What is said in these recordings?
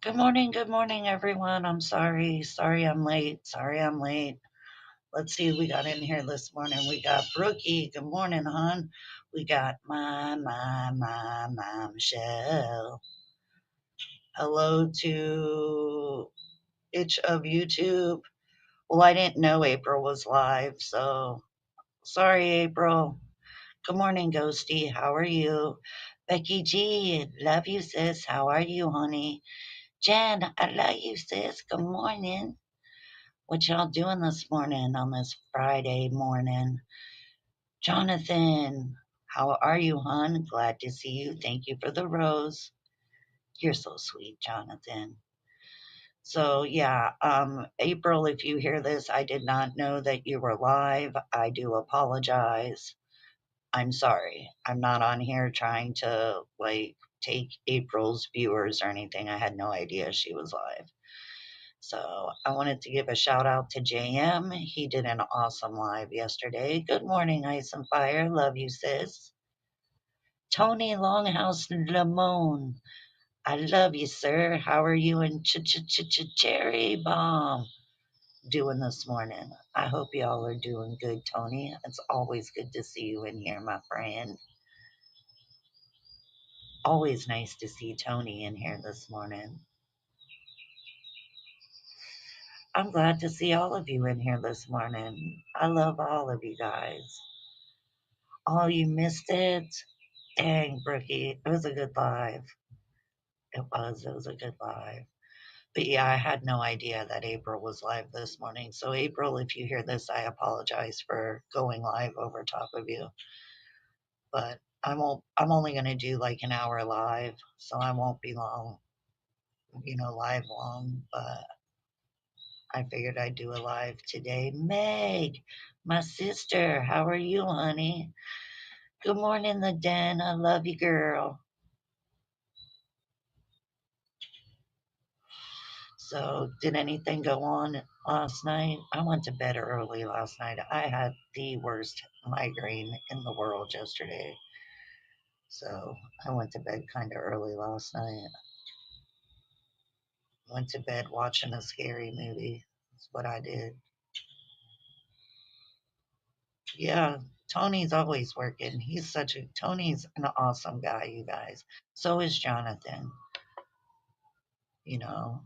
Good morning, everyone. I'm sorry. Sorry I'm late. Sorry I'm late. Let's see who we got in here this morning. We got Brookie. Good morning, hon. We got my Michelle. Hello to each of YouTube. Well, I didn't know April was live, so sorry, April. Good morning, Ghosty. How are you? Becky G, love you, sis. How are you, honey? Jen, I love you, sis. Good morning. What y'all doing this morning on this Friday morning? Jonathan, how are you, hon? Glad to see you. Thank you for the rose. You're so sweet, Jonathan. So yeah, April, if you hear this, I did not know that you were live. I do apologize. I'm sorry. I'm not on here trying to take April's viewers or anything. I had no idea she was live. So I wanted to give a shout out to JM. He did an awesome live yesterday. Good morning, Ice and Fire. Love you, sis. Tony Longhouse Lamone. I love you, sir. How are you and Cherry Bomb doing this morning? I hope y'all are doing good, Tony. It's always good to see you in here, my friend. Always nice to see Tony in here this morning. I'm glad to see all of you in here this morning. I love all of you guys. Oh, you missed it? Dang, Brookie. It was a good live. It was a good live. But yeah, I had no idea that April was live this morning. So, April, if you hear this, I apologize for going live over top of you. But I'm only gonna do like an hour live, so I won't be long, live long, but I figured I'd do a live today. Meg, my sister, how are you, honey? Good morning, the den. I love you, girl. So, did anything go on last night? I went to bed early last night. I had the worst migraine in the world yesterday. So, I went to bed kind of early last night. Went to bed watching a scary movie. That's what I did. Yeah, Tony's always working. Tony's an awesome guy, you guys. So is Jonathan, you know.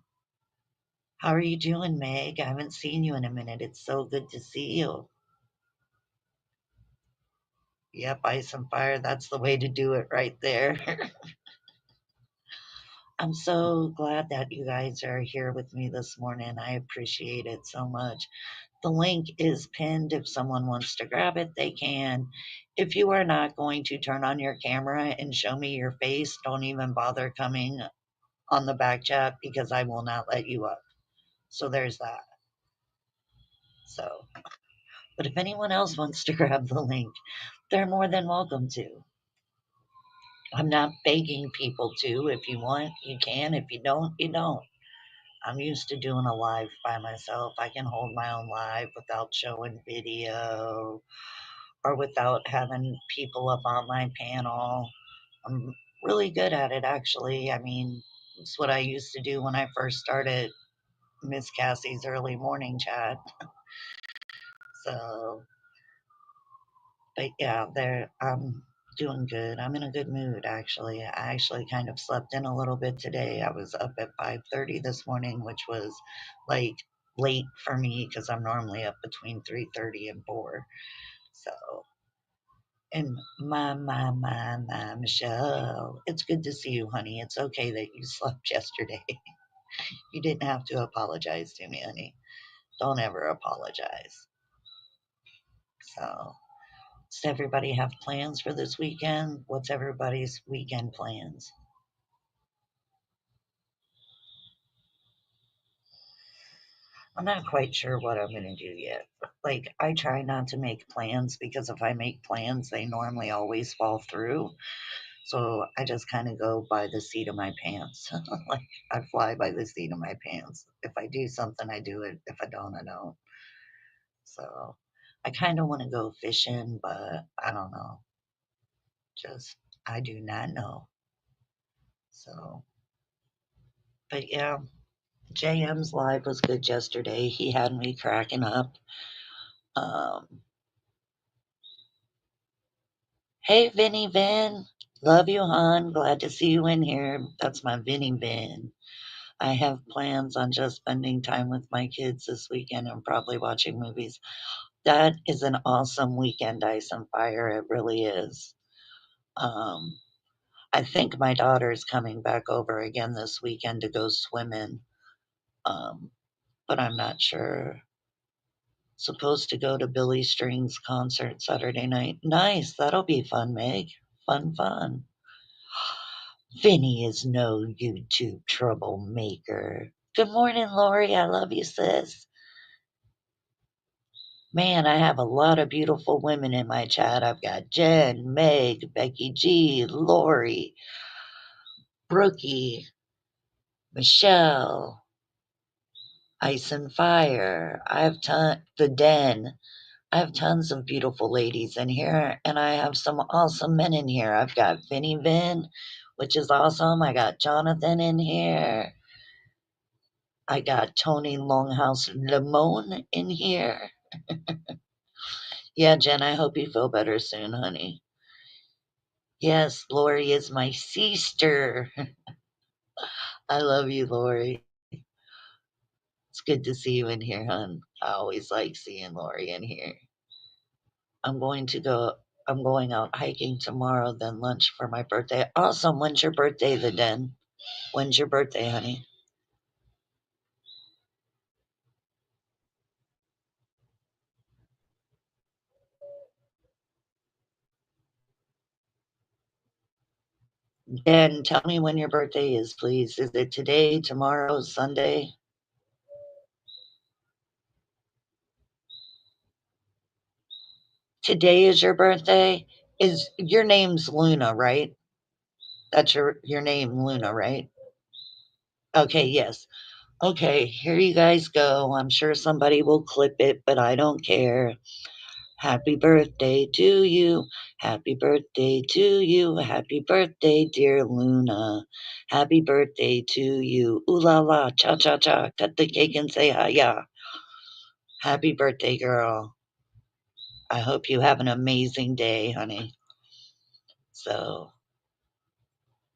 How are you doing, Meg? I haven't seen you in a minute. It's so good to see you. Yep, ice and fire. That's the way to do it right there. I'm so glad that you guys are here with me this morning. I appreciate it so much. The link is pinned. If someone wants to grab it, they can. If you are not going to turn on your camera and show me your face, don't even bother coming on the back chat because I will not let you up. So there's that. So, but if anyone else wants to grab the link, they're more than welcome to. I'm not begging people to. If you want, you can. If you don't, you don't. I'm used to doing a live by myself. I can hold my own live without showing video or without having people up on my panel. I'm really good at it, actually. I mean, it's what I used to do when I first started Miss Cassie's early morning chat. So, but yeah, I'm doing good. I'm in a good mood, actually. I actually kind of slept in a little bit today. I was up at 5:30 this morning, which was like late for me because I'm normally up between 3:30 and 4. So, and my Michelle, it's good to see you, honey. It's okay that you slept yesterday. You didn't have to apologize to me, honey. Don't ever apologize. So, does everybody have plans for this weekend? What's everybody's weekend plans? I'm not quite sure what I'm going to do yet. Like, I try not to make plans because if I make plans, they normally always fall through. So I just kind of go by the seat of my pants. Like, I fly by the seat of my pants. If I do something, I do it. If I don't, I don't. So I kind of want to go fishing, but I don't know. Just, I do not know. So But yeah, JM's live was good yesterday. He had me cracking up. Um, hey, Vinny Vin. Love you, hon. Glad to see you in here. That's my Vinny Vin. I have plans on just spending time with my kids this weekend and probably watching movies. That is an awesome weekend, Ice and Fire. It really is. Um, I think my daughter's coming back over again this weekend to go swimming, um, but I'm not sure. Supposed to go to Billy String's concert Saturday night. Nice. That'll be fun, Meg. Fun, fun. Vinny is no YouTube troublemaker. Good morning, Lori. I love you, sis. Man, I have a lot of beautiful women in my chat. I've got Jen, Meg, Becky G, Lori, Brookie, Michelle, Ice and Fire. I have the Den. I have tons of beautiful ladies in here, and I have some awesome men in here. I've got Vinny Vin, which is awesome. I got Jonathan in here. I got Tony Longhouse Limon in here. Yeah, Jen, I hope you feel better soon, honey. Yes, Lori is my sister. I love you, Lori. It's good to see you in here, hon. I always like seeing Lori in here. I'm going to go. I'm going out hiking tomorrow, then lunch for my birthday. Awesome. When's your birthday, the Den? When's your birthday, honey? Den, tell me when your birthday is, please. Is it today, tomorrow, Sunday? Today is your birthday? Is your name's Luna, right? That's your name, Luna, right? Okay, yes. Okay, here you guys go. I'm sure somebody will clip it, but I don't care. Happy birthday to you. Happy birthday to you. Happy birthday, dear Luna. Happy birthday to you. Ooh la la, cha cha cha. Cut the cake and say hi ya. Happy birthday, girl. I hope you have an amazing day, honey. So,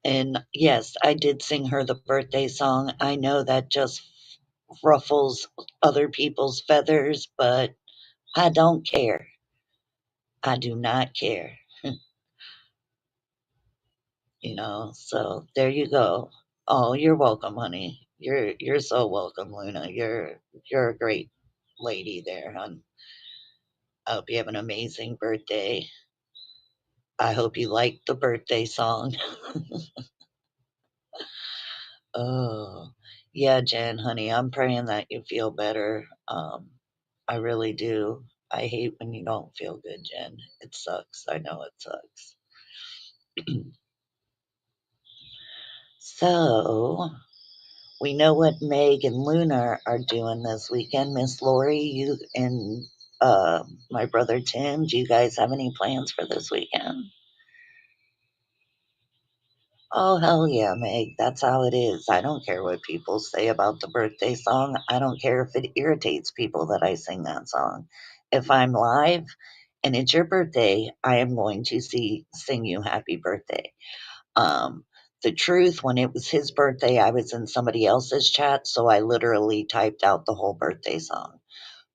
and yes, I did sing her the birthday song. I know that just ruffles other people's feathers, but I don't care. I do not care. So there you go. Oh, you're welcome, honey. You're so welcome, Luna. You're a great lady there, hon. I hope you have an amazing birthday. I hope you like the birthday song. Oh, yeah, Jen, honey, I'm praying that you feel better. I really do. I hate when you don't feel good, Jen. It sucks. I know it sucks. So, we know what Meg and Luna are doing this weekend. Miss Lori, you and my brother Tim, do you guys have any plans for this weekend? Oh, hell yeah, Meg. That's how it is. I don't care what people say about the birthday song. I don't care if it irritates people that I sing that song. If I'm live and it's your birthday, I am going to sing you happy birthday. Um, the truth, when it was his birthday, I was in somebody else's chat, so I literally typed out the whole birthday song.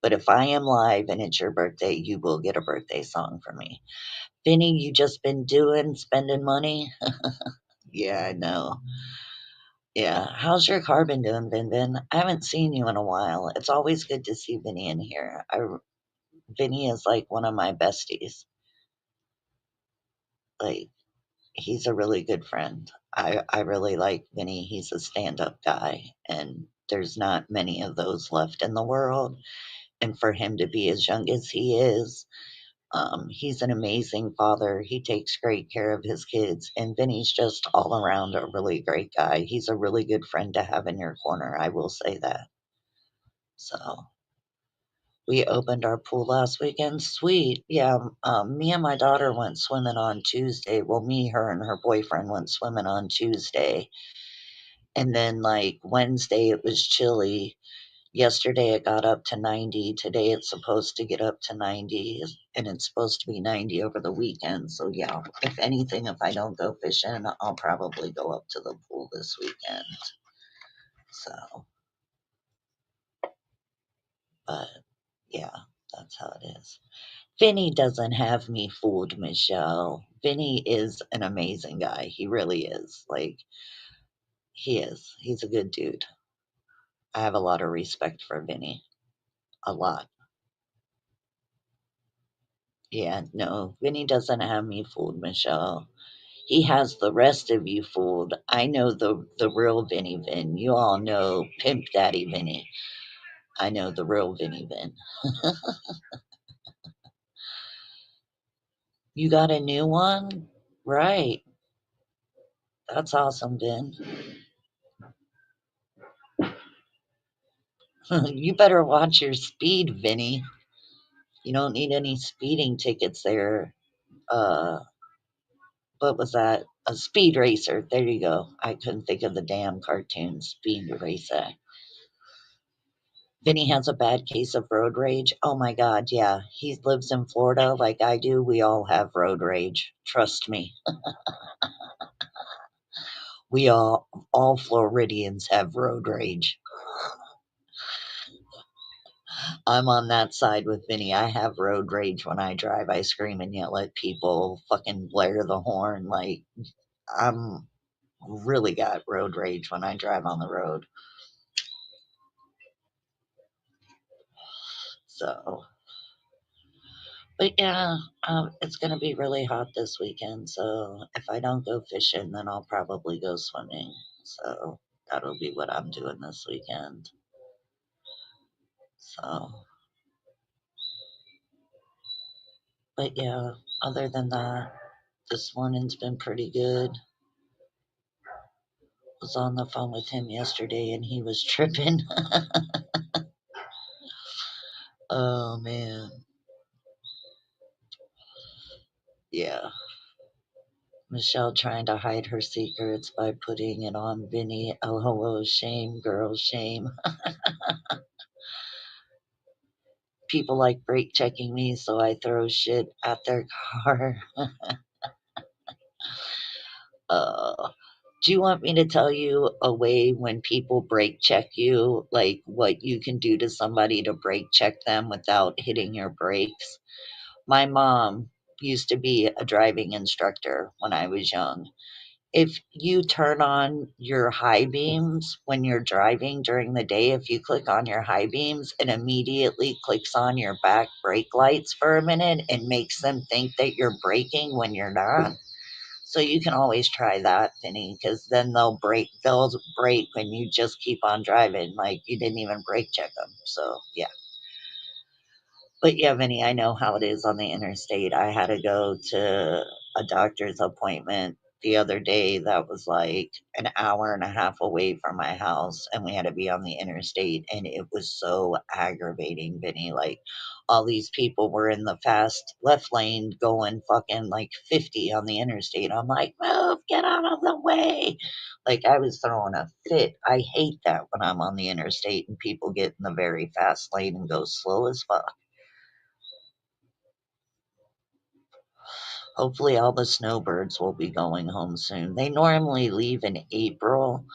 But if I am live and it's your birthday, you will get a birthday song from me. Vinny, you just been spending money? Yeah, I know. Yeah. How's your car been doing, Vin Vin? I haven't seen you in a while. It's always good to see Vinny in here. Vinny is like one of my besties. Like, he's a really good friend. I really like Vinny. He's a stand up guy, and there's not many of those left in the world. And for him to be as young as he is, he's an amazing father. He takes great care of his kids, and Vinny's just all around a really great guy. He's a really good friend to have in your corner. I will say that. So we opened our pool last weekend. Sweet. Yeah. Me and my daughter went swimming on Tuesday. Well, me, her, and her boyfriend went swimming on Tuesday. And then, like, Wednesday, it was chilly. Yesterday, it got up to 90. Today, it's supposed to get up to 90, and it's supposed to be 90 over the weekend. So, yeah, if anything, if I don't go fishing, I'll probably go up to the pool this weekend. So, but yeah, that's how it is. Vinny doesn't have me fooled, Michelle. Vinny is an amazing guy. He really is. Like, he is. He's a good dude. I have a lot of respect for Vinny. A lot. Yeah, no, Vinny doesn't have me fooled, Michelle. He has the rest of you fooled. I know the real Vinny Vin. You all know Pimp Daddy Vinny. I know the real Vinny Vin. You got a new one? Right. That's awesome, Vin. You better watch your speed, Vinny. You don't need any speeding tickets there. Uh, what was that? A speed racer. There you go. I couldn't think of the damn cartoon speed racer. Vinny has a bad case of road rage. Oh my God, yeah. He lives in Florida like I do. We all have road rage. Trust me. We all Floridians have road rage. I'm on that side with Vinny. I have road rage when I drive. I scream and yell at people, fucking blare the horn. Like, I'm really got road rage when I drive on the road. So, but yeah, it's going to be really hot this weekend. So if I don't go fishing, then I'll probably go swimming. So that'll be what I'm doing this weekend. So, but yeah, other than that, this morning's been pretty good. Was on the phone with him yesterday and he was tripping. Oh man. Yeah. Michelle trying to hide her secrets by putting it on Vinny. LOL, shame, girl, shame. People like brake checking me, so I throw shit at their car. uh, do you want me to tell you a way when people brake check you, like what you can do to somebody to brake check them without hitting your brakes? My mom used to be a driving instructor when I was young. If you turn on your high beams when you're driving during the day, if you click on your high beams, it immediately clicks on your back brake lights for a minute and makes them think that you're braking when you're not. So you can always try that, Vinny, because then they'll brake when you just keep on driving, like you didn't even brake check them. So yeah. But yeah, Vinny, I know how it is on the interstate. I had to go to a doctor's appointment the other day that was like an hour and a half away from my house, and we had to be on the interstate, and it was so aggravating, Vinny. Like, all these people were in the fast left lane going fucking like 50 on the interstate. I'm like, move, get out of the way. Like, I was throwing a fit. I hate that when I'm on the interstate and people get in the very fast lane and go slow as fuck. Hopefully, all the snowbirds will be going home soon. They normally leave in April,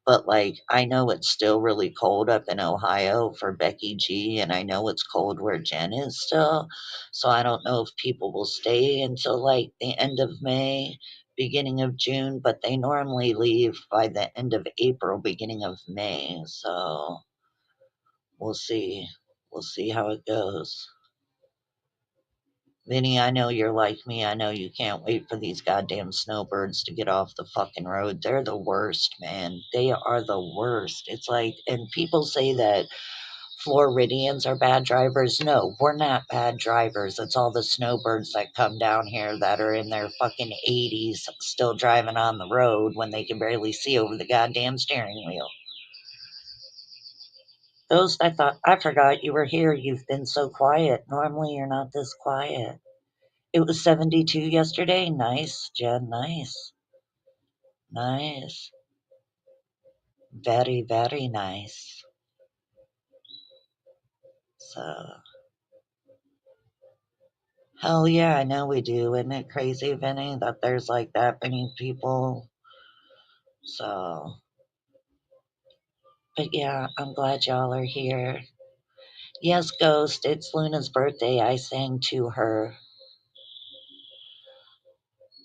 but like I know it's still really cold up in Ohio for Becky G, and I know it's cold where Jen is still. So I don't know if people will stay until like the end of May, beginning of June, but they normally leave by the end of April, beginning of May. So we'll see. We'll see how it goes. Vinny, I know you're like me. I know you can't wait for these goddamn snowbirds to get off the fucking road. They're the worst, man. They are the worst. It's like, and people say that Floridians are bad drivers. No, we're not bad drivers. It's all the snowbirds that come down here that are in their fucking 80s still driving on the road when they can barely see over the goddamn steering wheel. Those, I forgot you were here. You've been so quiet. Normally you're not this quiet. It was 72 yesterday. Nice, Jen. Nice. Nice. Very, very nice. So, hell yeah, I know we do. Isn't it crazy, Vinny, that there's like that many people? So, but yeah, I'm glad y'all are here. Yes, Ghost, it's Luna's birthday. I sang to her.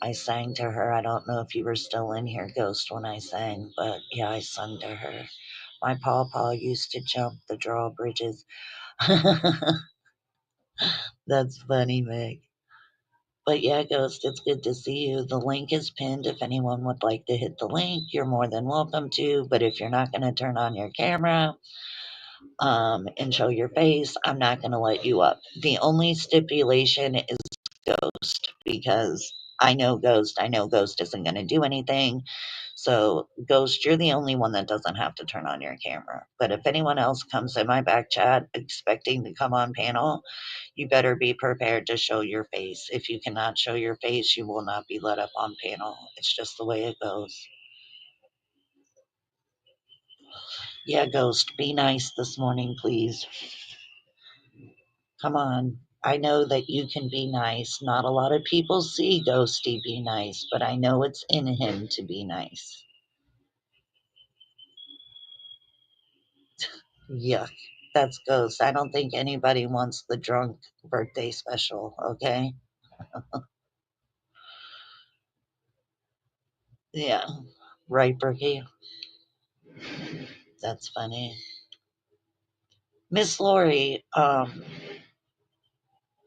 I sang to her. I don't know if you were still in here, Ghost, when I sang, but yeah, I sung to her. My pawpaw used to jump the drawbridges. That's funny, Meg. But yeah, Ghost, it's good to see you. The link is pinned. If anyone would like to hit the link, you're more than welcome to. But if you're not going to turn on your camera and show your face, I'm not going to let you up. The only stipulation is Ghost because I know Ghost isn't going to do anything. So, Ghost, you're the only one that doesn't have to turn on your camera. But if anyone else comes in my back chat expecting to come on panel, you better be prepared to show your face. If you cannot show your face, you will not be let up on panel. It's just the way it goes. Yeah, Ghost, be nice this morning, please. Come on. I know that you can be nice. Not a lot of people see Ghosty be nice, but I know it's in him to be nice. Yuck. That's Ghost. I don't think anybody wants the drunk birthday special, okay? Yeah. Right, Berkey? That's funny. Miss Lori,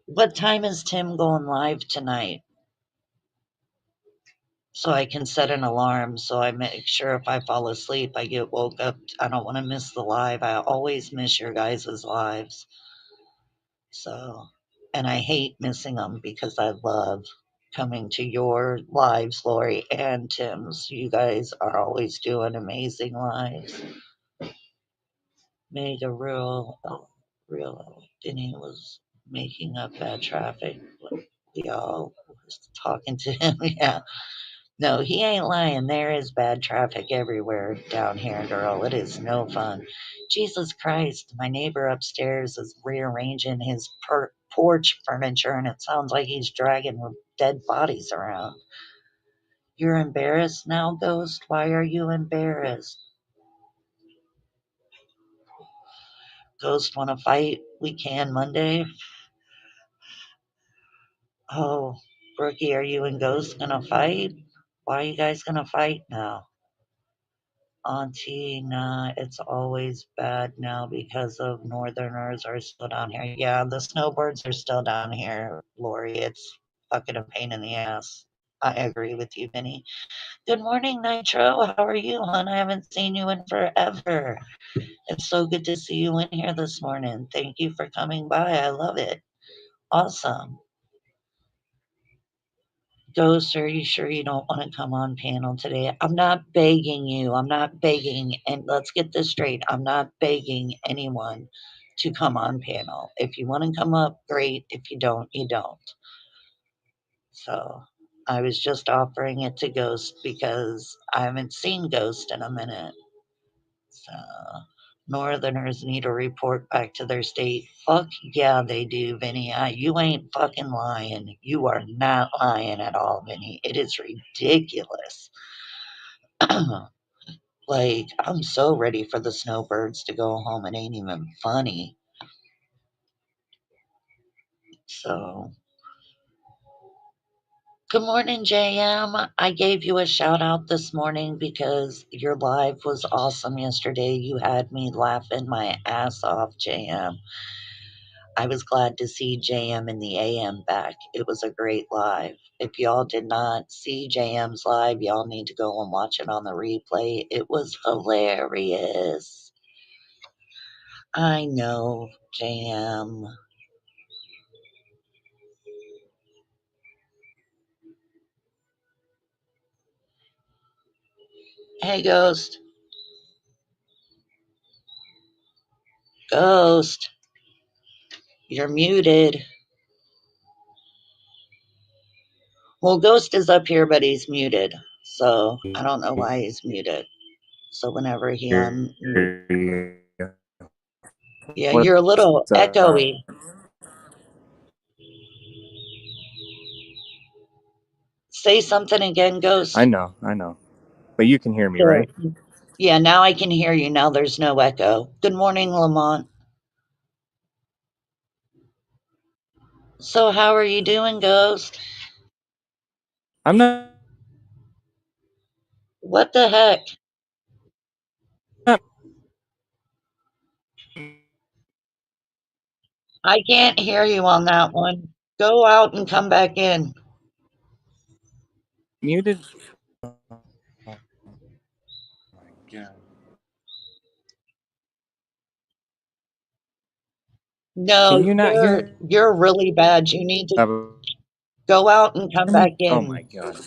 what time is Tim going live tonight? So I can set an alarm so I make sure if I fall asleep, I get woke up. I don't want to miss the live. I always miss your guys' lives. So, and I hate missing them because I love coming to your lives, Lori and Tim's. You guys are always doing amazing lives. Made a real, Denny was making up bad traffic. We all was talking to him. Yeah. No, he ain't lying. There is bad traffic everywhere down here, girl. It is no fun. Jesus Christ, my neighbor upstairs is rearranging his porch furniture, and it sounds like he's dragging dead bodies around. You're embarrassed now, Ghost? Why are you embarrassed? Ghost, want to fight? We can Monday. Oh, Brookie, are you and Ghost gonna fight? Why are you guys gonna fight now? Auntie, nah, it's always bad now because of northerners are still down here. Yeah, the snowbirds are still down here, Lori. It's fucking a pain in the ass. I agree with you, Vinny. Good morning, Nitro. How are you, hon? I haven't seen you in forever. It's so good to see you in here this morning. Thank you for coming by. I love it. Awesome. Ghost, are you sure you don't want to come on panel today? I'm not begging you. I'm not begging. And let's get this straight. I'm not begging anyone to come on panel. If you want to come up, great. If you don't, you don't. So I was just offering it to Ghost because I haven't seen Ghost in a minute. So Northerners need to report back to their state. Fuck yeah, they do, Vinny. You ain't fucking lying. You are not lying at all, Vinny. It is ridiculous. Like, I'm so ready for the snowbirds to go home. It ain't even funny. So, good morning, JM. I gave you a shout out this morning because your live was awesome yesterday. You had me laughing my ass off, JM. I was glad to see JM in the AM back. It was a great live. If y'all did not see JM's live, y'all need to go and watch it on the replay. It was hilarious. I know, JM. Hey, Ghost. Ghost. You're muted. Well, Ghost is up here, but he's muted. So I don't know why he's muted. So whenever he hear unmute, you. yeah, What's you're a little echoey. Say something again, Ghost. I know. But you can hear me, There. right? Yeah, now I can hear you. Now there's no echo. Good morning, Lamont. So how are you doing, Ghost? I'm not What the heck? I can't hear you on that one. Go out and come back in. muted. Oh my god. No, Can you not hear? you're really bad. You need to go out and come back Me? Oh my in. god.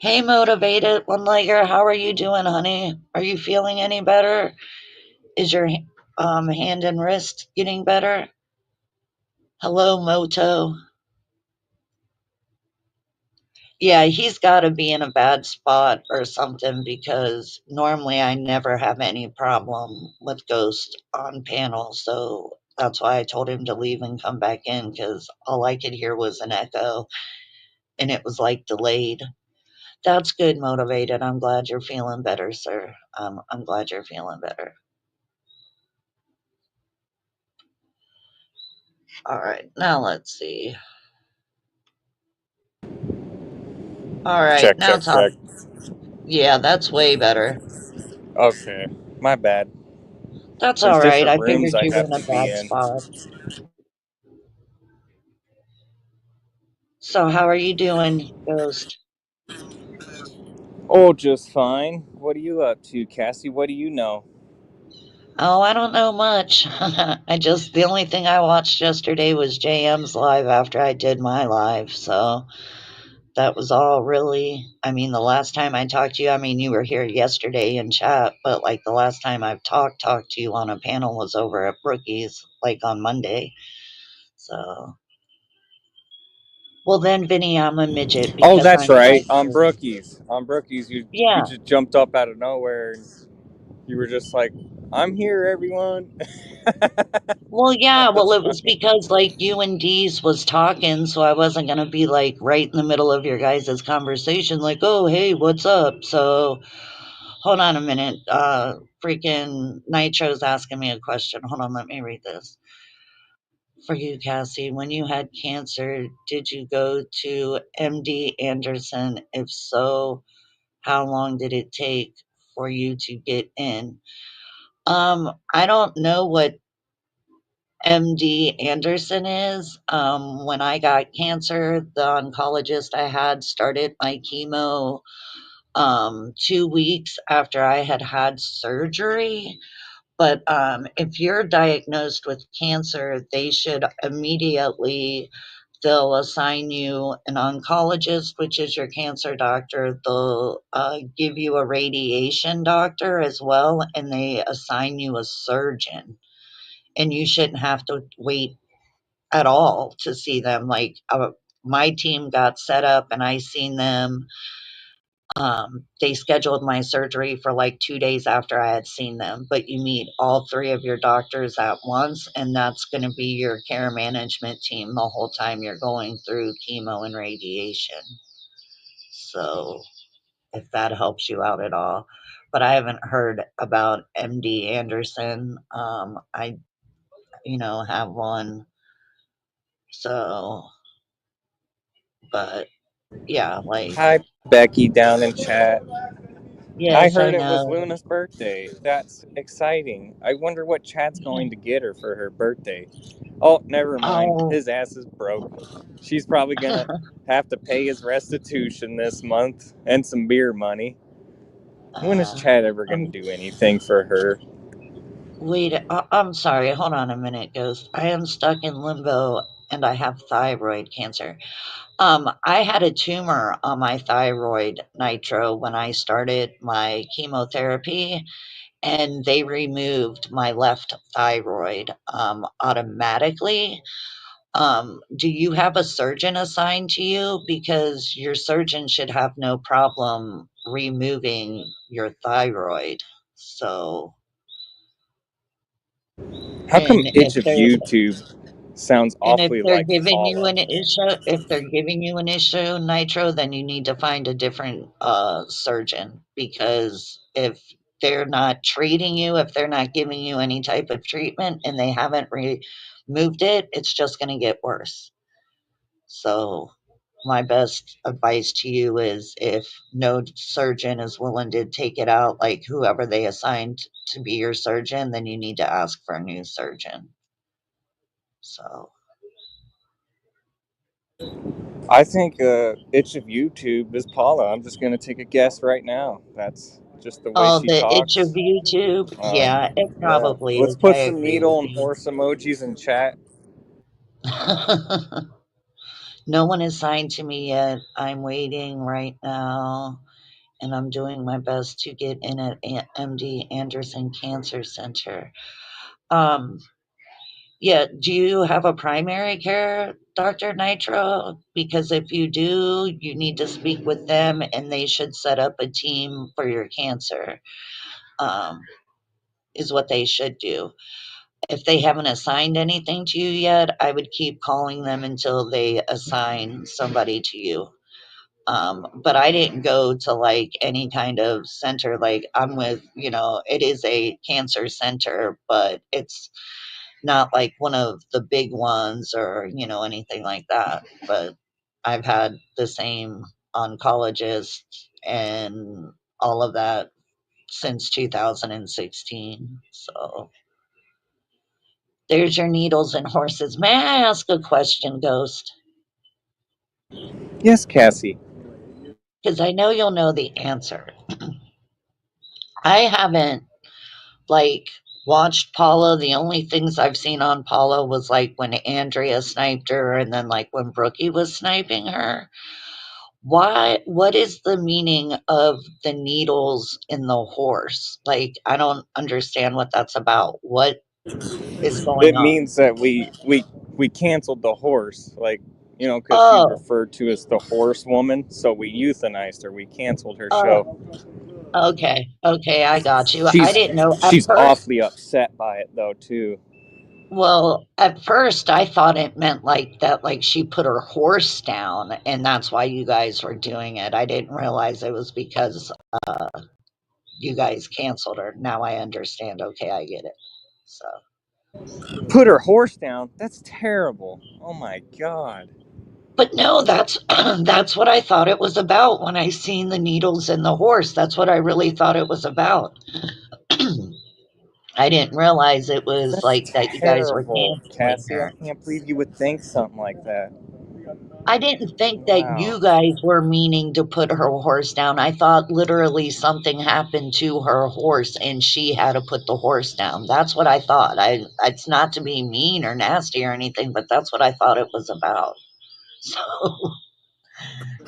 Hey, motivated one legger, how are you doing, honey? Are you feeling any better? Is your hand and wrist getting better? Hello, Moto. Yeah, he's got to be in a bad spot or something because normally I never have any problem with Ghost on panel. So that's why I told him to leave and come back in because all I could hear was an echo and it was like delayed. That's good, motivated. I'm glad you're feeling better, sir. I'm glad you're feeling better. All right, now let's see. All right, Check, now check, talk. check. Yeah, that's way better. Okay. My bad. That's There's all right. different I rooms figured I you were have in a to be bad in. spot. So, how are you doing, Ghost? Oh, just fine. What are you up to, Cassie? What do you know? Oh, I don't know much. The only thing I watched yesterday was JM's live after I did my live. So, that was all really. I mean, the last time I talked to you, I mean, you were here yesterday in chat, but like the last time I've talked to you on a panel was over at Brookie's, like on Monday. So, well, then, Vinny, I'm a midget Oh, because that's I'm right. On nicer. Brookies. On Brookies, you Yeah. just jumped up out of nowhere and you were just like, "I'm here, everyone." Well, yeah. Well, That's it was funny. because like you and Dee's was talking, so I wasn't gonna be like right in the middle of your guys' conversation, like, oh, hey, what's up? So hold on a minute. Freaking Nitro's asking me a question. Hold on, let me read this. For you, Cassie, when you had cancer, did you go to MD Anderson? If so, how long did it take for you to get in? I don't know what MD Anderson is. When I got cancer, the oncologist I had started my chemo 2 weeks after I had had surgery. But if you're diagnosed with cancer, they should immediately they'll assign you an oncologist, which is your cancer doctor. They'll give you a radiation doctor as well, and they assign you a surgeon. And you shouldn't have to wait at all to see them. Like my team got set up, and I seen them. They scheduled my surgery for like 2 days after I had seen them. But you meet all three of your doctors at once, and that's going to be your care management team the whole time you're going through chemo and radiation. So if that helps you out at all. But I haven't heard about MD Anderson. I, have one. So, but yeah, like, Hi, Becky, down in chat. I yes, I heard it was know. Luna's birthday. That's exciting. I wonder what Chad's going to get her for her birthday. Oh, never mind. Oh, His ass is broke. She's probably gonna have to pay his restitution this month and some beer money. When is uh, Chad ever gonna um, do anything for her? wait, I'm sorry. Hold on a minute, Ghost. I am stuck in limbo and I have thyroid cancer. I had a tumor on my thyroid, Nitro, when I started my chemotherapy. and they removed my left thyroid automatically. Do you have a surgeon assigned to you? Because your surgeon should have no problem removing your thyroid. So, How come and if itch of they're YouTube sounds and if awfully they're like giving you Paula? an issue, if they're giving you an issue, Nitro, then you need to find a different surgeon, because if they're not treating you, if they're not giving you any type of treatment and they haven't removed it, it's just going to get worse. So, my best advice to you is, if no surgeon is willing to take it out, like whoever they assigned to be your surgeon, then you need to ask for a new surgeon. So, I think itch of YouTube is Paula. I'm just gonna take a guess right now. That's just the way oh, she the itch of talks. YouTube? Yeah, it Yeah. probably Let's is. I put some agree with needle and you. horse emojis in chat. No one is signed to me yet. I'm waiting right now, and I'm doing my best to get in at MD Anderson Cancer Center. Um, yeah, do you have a primary care, Dr. Nitro? Because if you do, you need to speak with them and they should set up a team for your cancer, um, is what they should do. If they haven't assigned anything to you yet, I would keep calling them until they assign somebody to you. But I didn't go to like any kind of center. Like, I'm with, it is a cancer center, but it's not like one of the big ones or, anything like that. But I've had the same oncologist and all of that since 2016. So there's your needles and horses. May I ask a question, Ghost? Yes, Cassie. Because I know you'll know the answer. I haven't like watched Paula. The only things I've seen on Paula was like when Andrea sniped her and then like when Brookie was sniping her. What is the meaning of the needles in the horse? Like, I don't understand what that's about. What is going It on? means that we canceled the horse, like, because she's Oh, referred to as the horse woman. So we euthanized her. We canceled her oh, show. okay. Okay, I got you. I She's didn't know at she's first. awfully upset by it though too. Well, at first I thought it meant like that, like she put her horse down and that's why you guys were doing it. I didn't realize it was because you guys canceled her. Now I understand. Okay, I get it. So, Put her horse down. That's terrible. Oh my god. but no, that's that's what I thought it was about when I seen the needles in the horse. That's what I really thought it was about. I didn't realize it was That's like that you guys were terrible, canceling Cassie. I her. can't believe you would think something like that. I didn't think that you Wow. guys were meaning to put her horse down. I thought literally something happened to her horse and she had to put the horse down. That's what I thought. It's not to be mean or nasty or anything, but that's what I thought it was about. So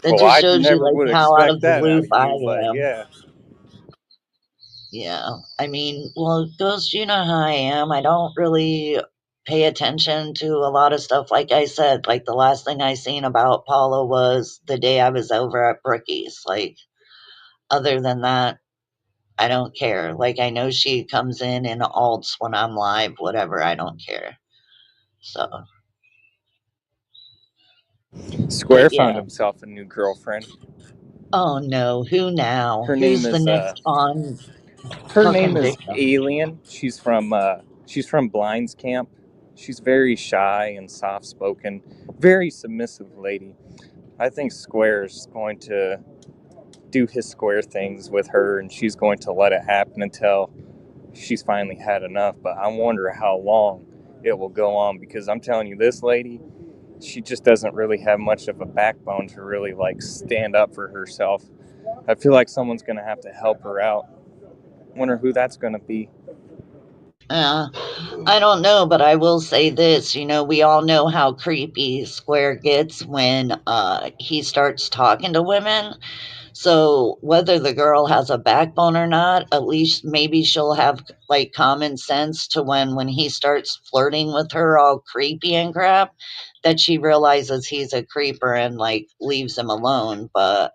that Well, just I shows you never like would how out expect of the that out loop of I you, but am. yeah. Yeah. I mean, well, Ghost, you know how I am. I don't really pay attention to a lot of stuff. Like I said, like the last thing I seen about Paula was the day I was over at Brookie's. Like, other than that, I don't care. Like, I know she comes in alts when I'm live, whatever. I don't care. So, but Square found yeah. himself a new girlfriend. Oh no, who now? Her name Who's the is next on her name cooking is video? Alien. She's from Blinds Camp. She's very shy and soft spoken, very submissive lady. I think Square's going to do his square things with her, and she's going to let it happen until she's finally had enough. But I wonder how long it will go on, because I'm telling you, this lady, she just doesn't really have much of a backbone to really like stand up for herself. I feel like someone's going to have to help her out. Wonder who that's going to be. Uh, I don't know, but I will say this. We all know how creepy Square gets when he starts talking to women. So whether the girl has a backbone or not, at least maybe she'll have like common sense to when he starts flirting with her all creepy and crap, that she realizes he's a creeper and like leaves him alone. But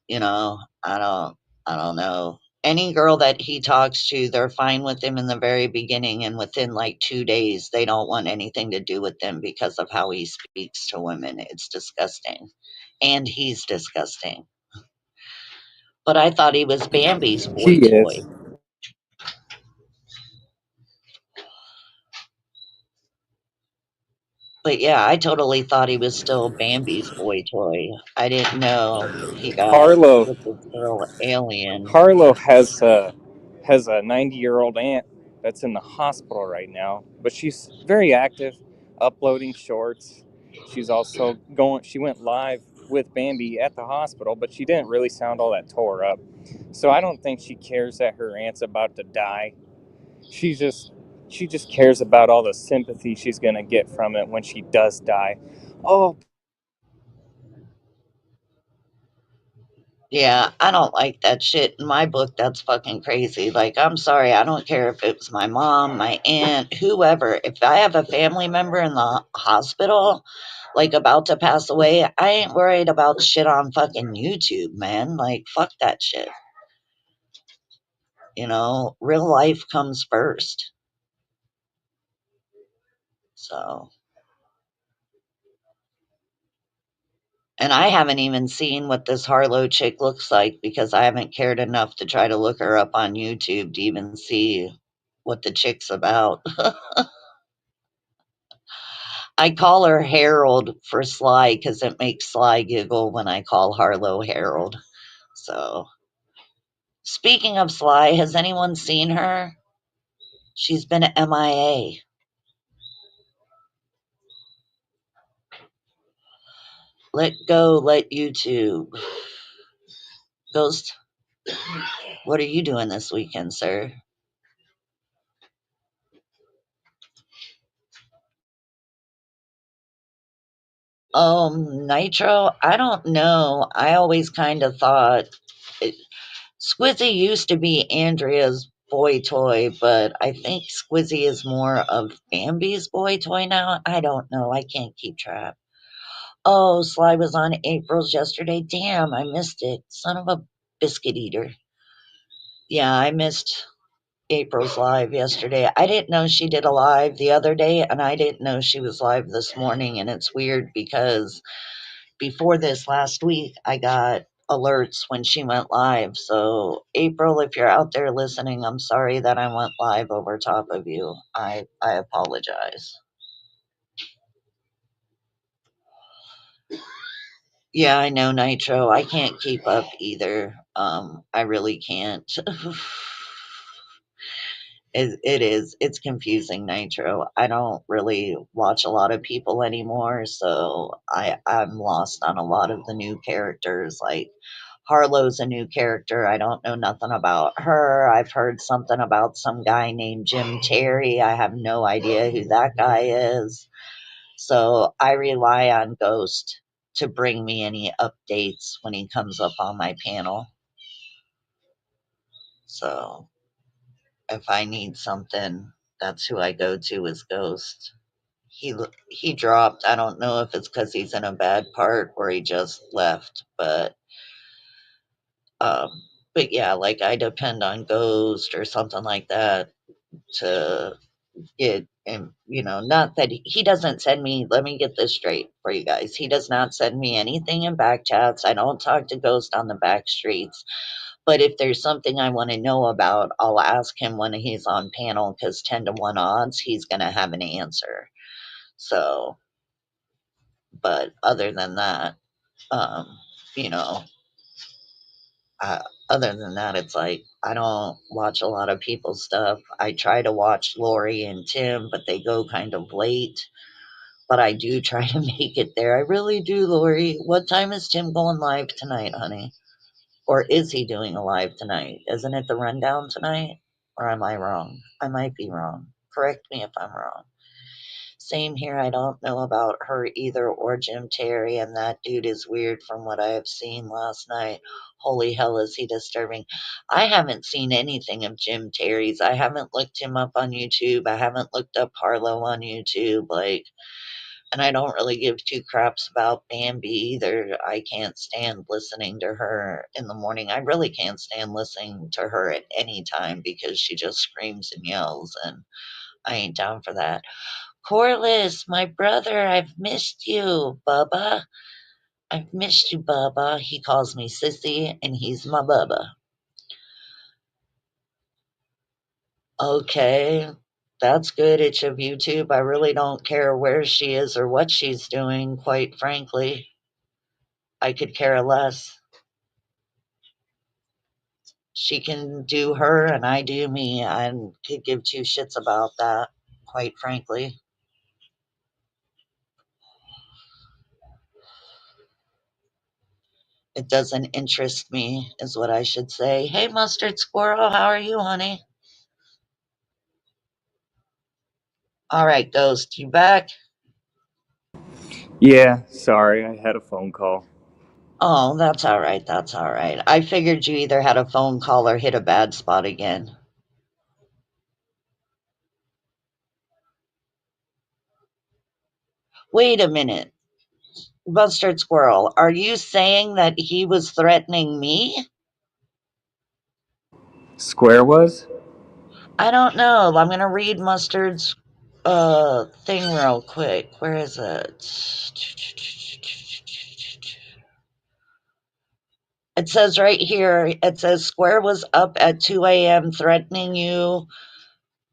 you know, I don't know. Any girl that he talks to, they're fine with him in the very beginning, and within like 2 days, they don't want anything to do with him because of how he speaks to women. It's disgusting, and he's disgusting. But I thought he was Bambi's boy He toy. is. But yeah, I totally thought he was still Bambi's boy toy. I didn't know he got Harlow with this girl Alien. Harlow has a 90-year-old aunt that's in the hospital right now, but she's very active, uploading shorts. She's also going. She went live with Bambi at the hospital, but she didn't really sound all that tore up. So I don't think she cares that her aunt's about to die. She just she just cares about all the sympathy she's gonna get from it when she does die. Oh, Yeah, I don't like that shit. In my book, that's fucking crazy. Like, I'm sorry, I don't care if it was my mom, my aunt, whoever. If I have a family member in the hospital, like about to pass away, I ain't worried about shit on fucking YouTube, man. Like, fuck that shit. Real life comes first. So, and I haven't even seen what this Harlow chick looks like because I haven't cared enough to try to look her up on YouTube to even see what the chick's about. I call her Harold for Sly because it makes Sly giggle when I call Harlow Harold. So, speaking of Sly, has anyone seen her? She's been MIA. Let go, let YouTube. Ghost, what are you doing this weekend, sir? Nitro, I don't know. I always kind of thought Squizzy used to be Andrea's boy toy, but I think Squizzy is more of Bambi's boy toy now. I don't know. I can't keep track. Oh, Sly was on April's yesterday. Damn, I missed it. Son of a biscuit eater. Yeah, I missed April's live yesterday. I didn't know she did a live the other day, and I didn't know she was live this morning. And it's weird because before this last week, I got alerts when she went live. So, April, if you're out there listening, I'm sorry that I went live over top of you. I apologize. Yeah, I know, Nitro. I can't keep up either. I really can't. It is. It's confusing, Nitro. I don't really watch a lot of people anymore, so I'm lost on a lot of the new characters. Like Harlow's a new character. I don't know nothing about her. I've heard something about some guy named Jim Terry. I have no idea who that guy is. So I rely on Ghost to bring me any updates when he comes up on my panel. So if I need something, that's who I go to is Ghost. He dropped. I don't know if it's because he's in a bad part or he just left, um, but yeah, like I depend on Ghost or something like that to get. And not that he doesn't send me. Let me get this straight for you guys. He does not send me anything in back chats. I don't talk to Ghost on the back streets. But if there's something I want to know about, I'll ask him when he's on panel because 10 to 1 odds, he's going to have an answer. So, but other than that, um, you know, other than that, it's like I don't watch a lot of people's stuff. I try to watch Lori and Tim, but they go kind of late. But I do try to make it there. I really do, Lori. What time is Tim going live tonight, honey? Or is he doing a live tonight? Isn't it the rundown tonight? Or am I wrong? I might be wrong. Correct me if I'm wrong. Same here. I don't know about her either or Jim Terry, and that dude is weird from what I have seen last night. Holy hell, is he disturbing? I haven't seen anything of Jim Terry's. I haven't looked him up on YouTube. I haven't looked up Harlow on YouTube. Like, and I don't really give two craps about Bambi either. I can't stand listening to her in the morning. I really can't stand listening to her at any time because she just screams and yells, and I ain't down for that. Corliss, my brother, I've missed you, Bubba. I've missed you, Bubba. He calls me Sissy, and he's my Bubba. Okay, that's good. It's of YouTube. I really don't care where she is or what she's doing, quite frankly. I could care less. She can do her, and I do me. I could give two shits about that, quite frankly. It doesn't interest me, is what I should say. Hey, Mustard Squirrel, how are you, honey? All right, Ghost, you back? Yeah, sorry, I had a phone call. Oh, that's all right. That's all right. I figured you either had a phone call or hit a bad spot again. Wait a minute. Mustard Squirrel, are you saying that he was threatening me? Square was? I don't know. I'm going to read Mustard's thing real quick. Where is it? It says right here, it says Square was up at 2 a.m. threatening you,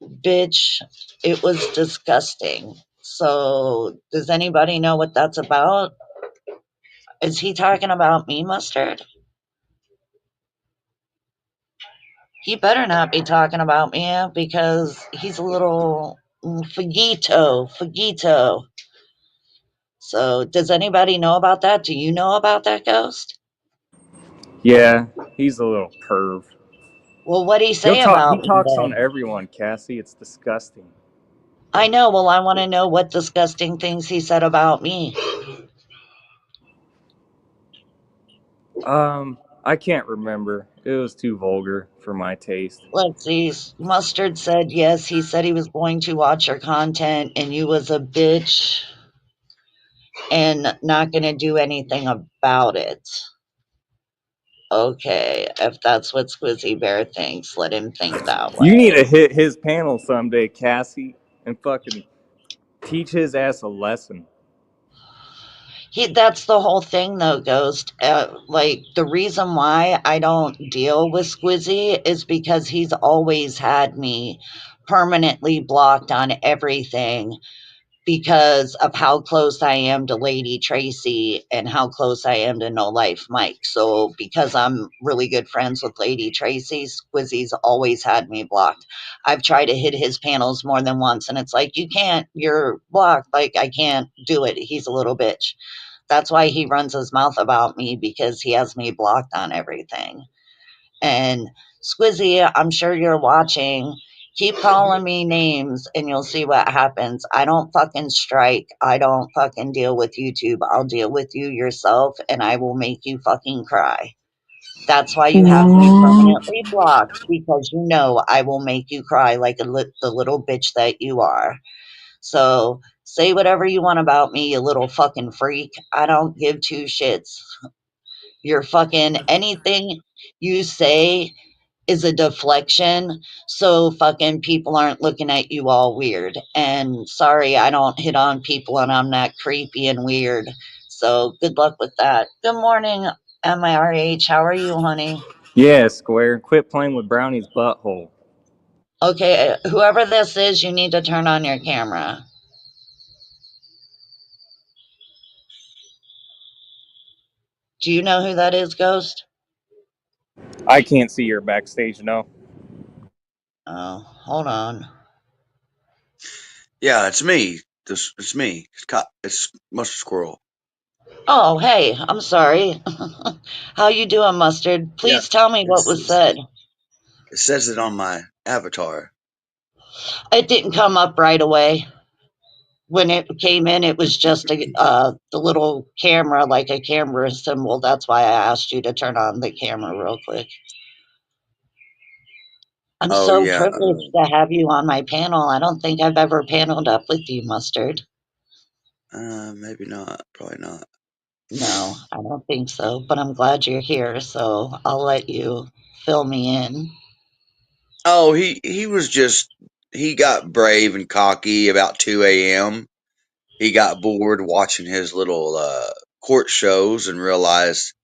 bitch. It was disgusting. So, does anybody know what that's about? Is he talking about me, Mustard? He better not be talking about me because he's a little fagito. So, does anybody know about that? Do you know about that, Ghost? Yeah, he's a little perv. Well, what'd he He'll say talk. He about me talks on then? everyone, Cassie. It's disgusting. I know. Well, I want to know what disgusting things he said about me. I can't remember. It was too vulgar for my taste. Let's see. Mustard said yes. He said he was going to watch your content and you was a bitch and not going to do anything about it. Okay, if that's what Squizzy Bear thinks, let him think that You need to way. hit his panel someday, Cassie, and fucking teach his ass a lesson. That's the whole thing, though, Ghost. Like, the reason why I don't deal with Squizzy is because he's always had me permanently blocked on everything because of how close I am to Lady Tracy and how close I am to No Life Mike. So, because I'm really good friends with Lady Tracy, Squizzy's always had me blocked. I've tried to hit his panels more than once, and it's like, you can't, you're blocked. Like, I can't do it. He's a little bitch. That's why he runs his mouth about me because he has me blocked on everything. And Squizzy, I'm sure you're watching. Keep calling me names and you'll see what happens. I don't fucking strike. I don't fucking deal with YouTube. I'll deal with you yourself and I will make you fucking cry. That's why you have me permanently blocked because you know I will make you cry like the little bitch that you are. So say whatever you want about me, you little fucking freak. I don't give two shits. You're fucking anything you say is a deflection so fucking people aren't looking at you all weird. And sorry, I don't hit on people and I'm not creepy and weird. So good luck with that. Good morning, MIRH. How are you, honey? Yeah, Square. Quit playing with Brownie's butthole. Okay, whoever this is, you need to turn on your camera. Do you know who that is, Ghost? I can't see your backstage, no. Oh, hold on. Yeah, it's me. It's me. It's Mustard Squirrel. Oh, hey, I'm sorry. How you doing, Mustard? Yeah, Please tell me what was said. it says it on my avatar. It didn't come up right away. when it came in, it was just the little camera, like a camera symbol. That's why I asked you to turn on the camera real quick. I'm Oh so yeah. privileged to have you on my panel. I don't think I've ever paneled up with you, Mustard. Maybe not. Probably not. No, I don't think so, but I'm glad you're here, so I'll let you fill me in. Oh, he was just he got brave and cocky about 2 a.m. He got bored watching his little court shows and realized,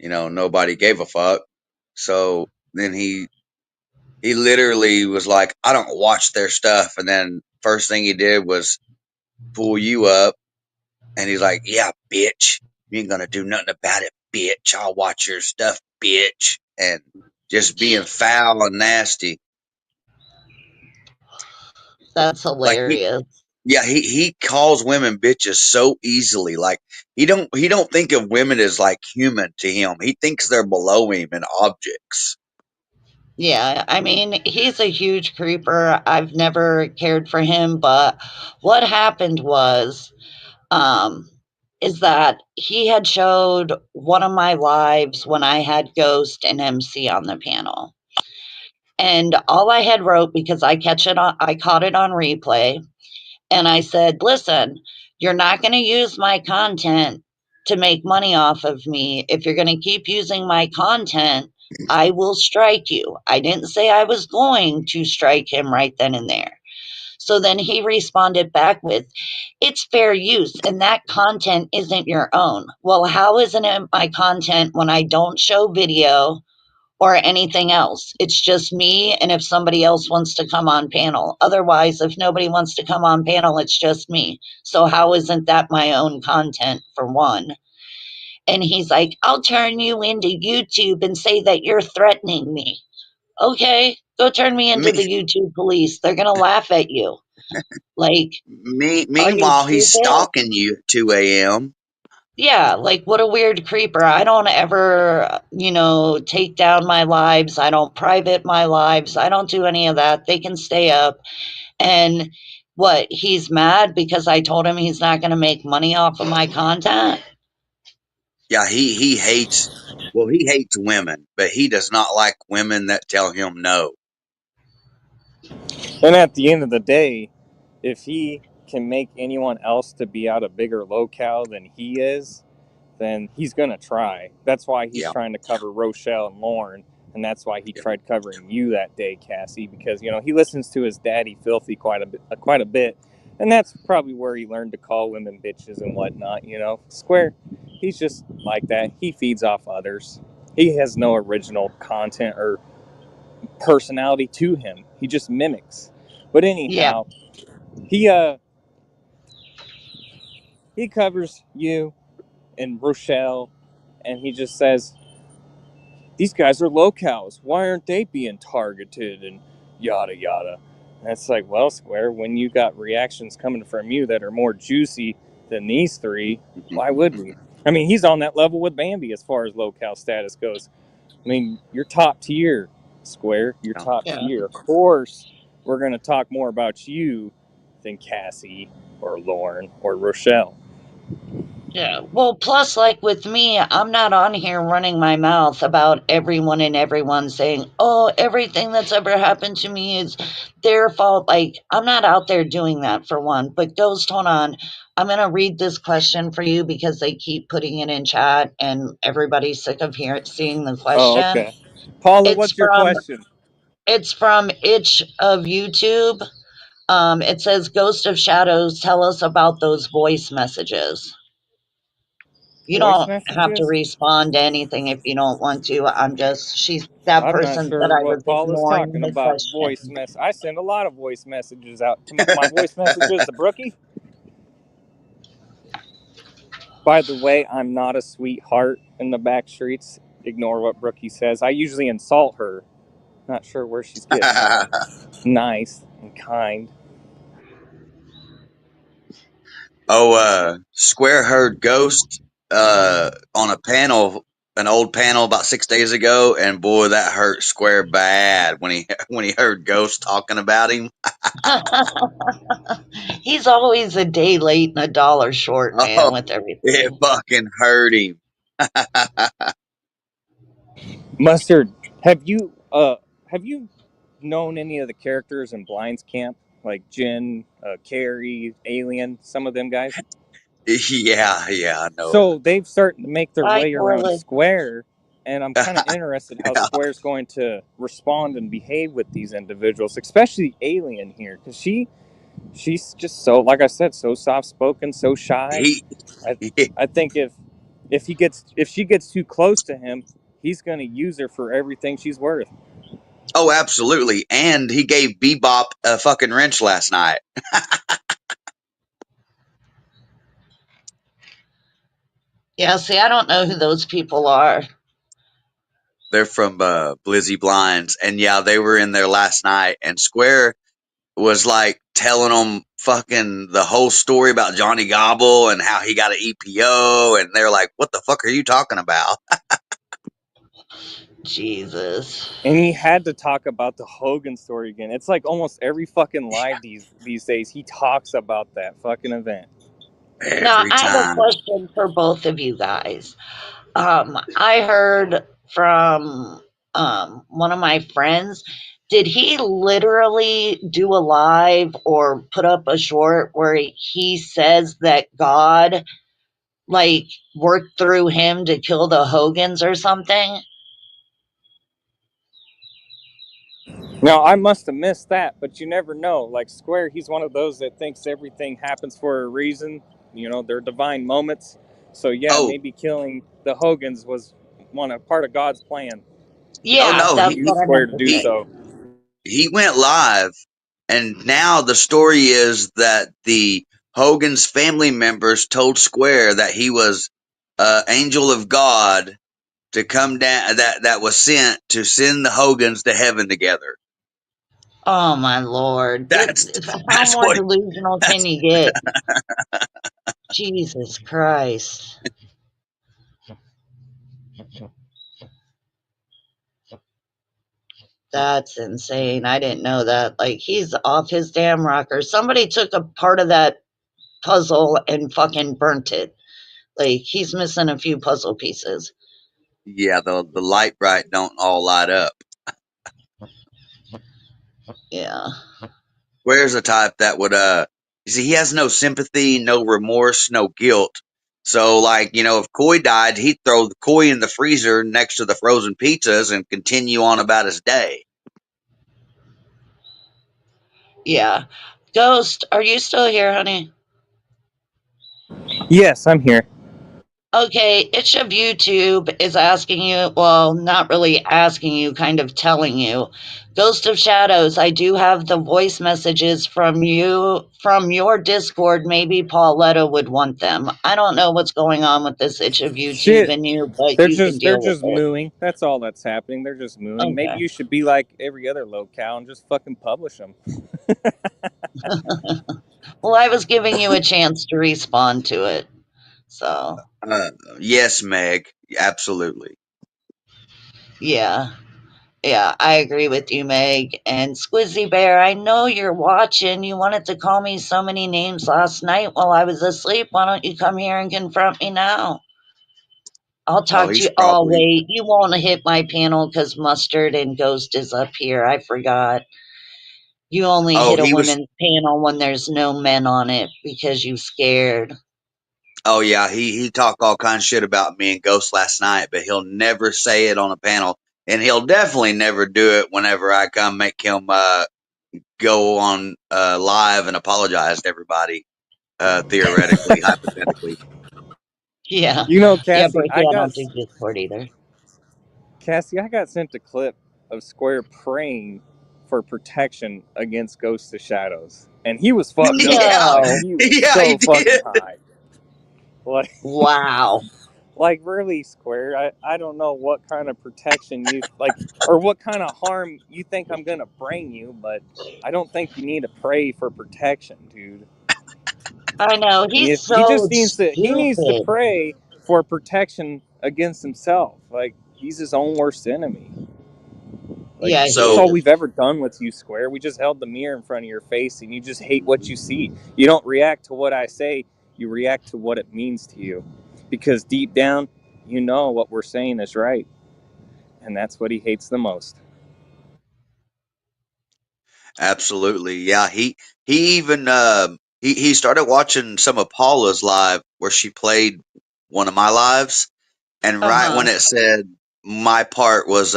nobody gave a fuck. So then he literally was like, I don't watch their stuff. And then first thing he did was pull you up, and he's like, yeah, bitch, you ain't gonna do nothing about it, bitch. I'll watch your stuff, bitch. And just being foul and nasty. That's Like he hilarious. Yeah, he calls women bitches so easily. Like he don't think of women as like human to him. He thinks they're below him and objects. Yeah, I mean, he's a huge creeper. I've never cared for him, but what happened was, um, is that he had showed one of my lives when I had Ghost and MC on the panel. And all I had wrote, because I caught it on replay, and I said, listen, you're not going to use my content to make money off of me. If you're going to keep using my content, I will strike you. I didn't say I was going to strike him right then and there. So then he responded back with, it's fair use, and that content isn't your own. Well, how isn't it my content when I don't show video or anything else? It's just me, and if somebody else wants to come on panel. Otherwise, if nobody wants to come on panel, it's just me. So how isn't that my own content, for one? And he's like, I'll turn you into YouTube and say that you're threatening me. Okay, go turn me into Me, the YouTube police. They're going to laugh at you. Like, are you meanwhile, he's stupid? stalking you at 2 a.m. Yeah, like what a weird creeper. I don't ever, take down my lives. I don't private my lives. I don't do any of that. They can stay up. And what, he's mad because I told him he's not going to make money off of my content? Yeah, he hates. Well, he hates women, but he does not like women that tell him no. And at the end of the day, if he can make anyone else to be out a bigger locale than he is, then he's going to try. That's why he's Yeah, trying to cover Rochelle and Lauren. And that's why he yeah. tried covering you that day, Cassie, because, he listens to his daddy Filthy quite a bit. And that's probably where he learned to call women bitches and whatnot. Square, he's just like that. He feeds off others. He has no original content or personality to him. He just mimics. But Yeah, anyhow, he covers you and Rochelle, and he just says, these guys are locals. Why aren't they being targeted and yada yada? And it's like, well, Square, when you got reactions coming from you that are more juicy than these three, why would we? I mean, he's on that level with Bambi as far as locale status goes. I mean, you're top tier, Square. You're Yeah. top yeah. tier. Of course, we're going to talk more about you than Cassie or Lauren or Rochelle. Yeah. Well, plus, like with me, I'm not on here running my mouth about everyone and everyone saying, oh, everything that's ever happened to me is their fault. Like, I'm not out there doing that, for one. But, Ghost, hold on. I'm going to read this question for you because they keep putting it in chat and everybody's sick of seeing the Oh, question. okay. Paula, It's what's your from question? it's from Itch of YouTube. It says, Ghost of Shadows, tell us about those voice messages. You Voice don't have to messages? respond to anything if you don't want to. She's that I'm not person said sure I was what Paula's ignoring talking the about. Voice question. mess. I send a lot of voice messages out to my voice messages to Brookie. By the way, I'm not a sweetheart in the back streets. Ignore what Brookie says. I usually insult her. Not sure where she's getting that. Nice and kind. Oh, Square heard Ghost on a panel, an old panel about 6 days ago, and boy, that hurt Square bad when he when he heard Ghost talking about him. He's always a day late and a dollar short, man, Oh, with it everything. fucking hurt him. Mustard, have you known any of the characters in Blind's Camp, like Jen, Carrie, Alien, some of them guys? Yeah, I know So they've started to make their Bye, way around Corley. Square, and I'm him. kind of interested how Yeah. Square's going to respond and behave with these individuals, especially Alien here, because she's just so, like I said, so soft spoken, so shy. He, I he I think if she gets too close to him, he's going to use her for everything she's worth. oh, absolutely. And he gave Bebop a fucking wrench last night. Yeah, see, I don't know who those people are. They're from Blizzy Blinds, and yeah, they were in there last night. And Square was like telling them fucking the whole story about Johnny Gobble and how he got an EPO, and they're like, "What the fuck are you talking about?" Jesus. And he had to talk about the Hogan story again. It's like almost every fucking live these days he talks about that fucking event. Now, Every I have a time. question for both of you guys. I heard from one of my friends. Did he literally do a live or put up a short where he says that God like worked through him to kill the Hogans or something? Now I must have missed that, but you never know. Like Square, he's one of those that thinks everything happens for a reason. You know, they're divine moments. So yeah, Oh, maybe killing the Hogans was one a part of God's plan oh Yeah, no, to that's use what I Square meant to to do say. so. he went live, and now the story is that the Hogan's family members told Square that he was angel of God to come down, that was sent to send the Hogans to heaven together. Oh my lord. That's How that's more what delusional can that's you get? Jesus Christ. That's insane. I didn't know that. Like, he's off his damn rocker. Somebody took a part of that puzzle and fucking burnt it. Like, he's missing a few puzzle pieces. yeah, the light bright don't all light up. Yeah. Where's the type that would you see he has no sympathy, no remorse, no guilt. So like, if Coy died, he'd throw the Coy in the freezer next to the frozen pizzas and continue on about his day. Yeah. Ghost, are you still here, honey? Yes, I'm here. Okay, it's of YouTube is asking you, well, not really asking you, kind of telling you. Ghost of Shadows, I do have the voice messages from you from your Discord. Maybe Pauletta would want them. I don't know what's going on with this itch of YouTube Shit. and you, but They're you can just they're deal with just it. mooing. That's all that's happening. They're just mooing. Maybe Okay. you should be like every other locale and just fucking publish them. Well, I was giving you a chance to respond to it. So, Uh, yes, Meg, absolutely. yeah. Yeah, I agree with you, Meg. And Squizzy Bear, I know you're watching. You wanted to call me so many names last night while I was asleep. Why don't you come here and confront me now? I'll Oh, talk to he's you. Oh, probably wait, you won't hit my panel because Mustard and Ghost is up here. I forgot. You only oh hit a he was women's panel when there's no men on it because you scared. oh yeah, he talked all kinds of shit about me and Ghost last night, but he'll never say it on a panel, and he'll definitely never do it whenever I come make him go on live and apologize to everybody. Theoretically, hypothetically. Yeah. You know, Yeah, but yeah, I don't do Cassie, Discord either. I got sent a clip of Square praying for protection against Ghosts of Shadows, and he was fucked up. Yeah, Like No. he was yeah, he so fucking did. high. Like, Wow. like really, Square. I don't know what kind of protection you like, or what kind of harm you think I'm gonna bring you, but I don't think you need to pray for protection, dude. I know. He's He so just needs to stupid. pray for protection against himself. Like he's his own worst enemy. Like, Yeah, he that's So all is. we've ever done with you, Square. We just held the mirror in front of your face and you just hate what you see. You don't react to what I say, you react to what it means to you. Because deep down, you know what we're saying is right. And that's what he hates the most. absolutely, yeah. He even he started watching some of Paula's live where she played one of my lives, and right when Uh-huh. it said my part was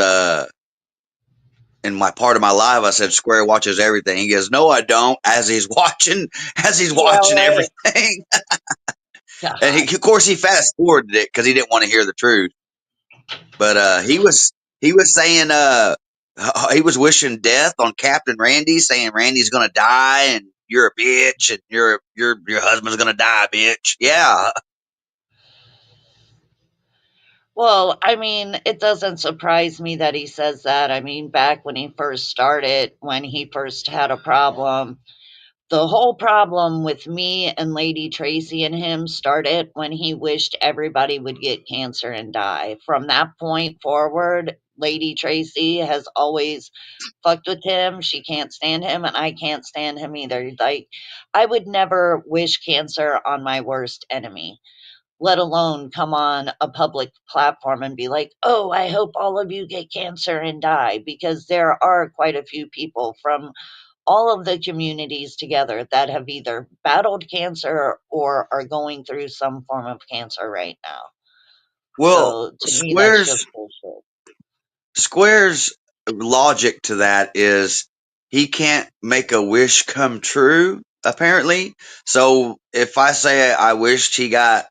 in my part of my live, I said Square watches everything. He goes, no, I don't. As he's Yeah, watching right. everything, and God. of course he fast forwarded it because he didn't want to hear the truth. But he was saying he was wishing death on Captain Randy, saying Randy's gonna die and you're a bitch and your husband's gonna die, bitch. Yeah. Well, I mean, it doesn't surprise me that he says that. I mean, back when he first started, when he first had a problem, the whole problem with me and Lady Tracy and him started when he wished everybody would get cancer and die. From that point forward, Lady Tracy has always fucked with him. She can't stand him, and I can't stand him either. Like, I would never wish cancer on my worst enemy, let alone come on a public platform and be like, oh, I hope all of you get cancer and die, because there are quite a few people from all of the communities together that have either battled cancer or are going through some form of cancer right now. Well, So to me, that's Square's just bullshit. Square's logic to that is he can't make a wish come true, apparently. So if I say I wished he got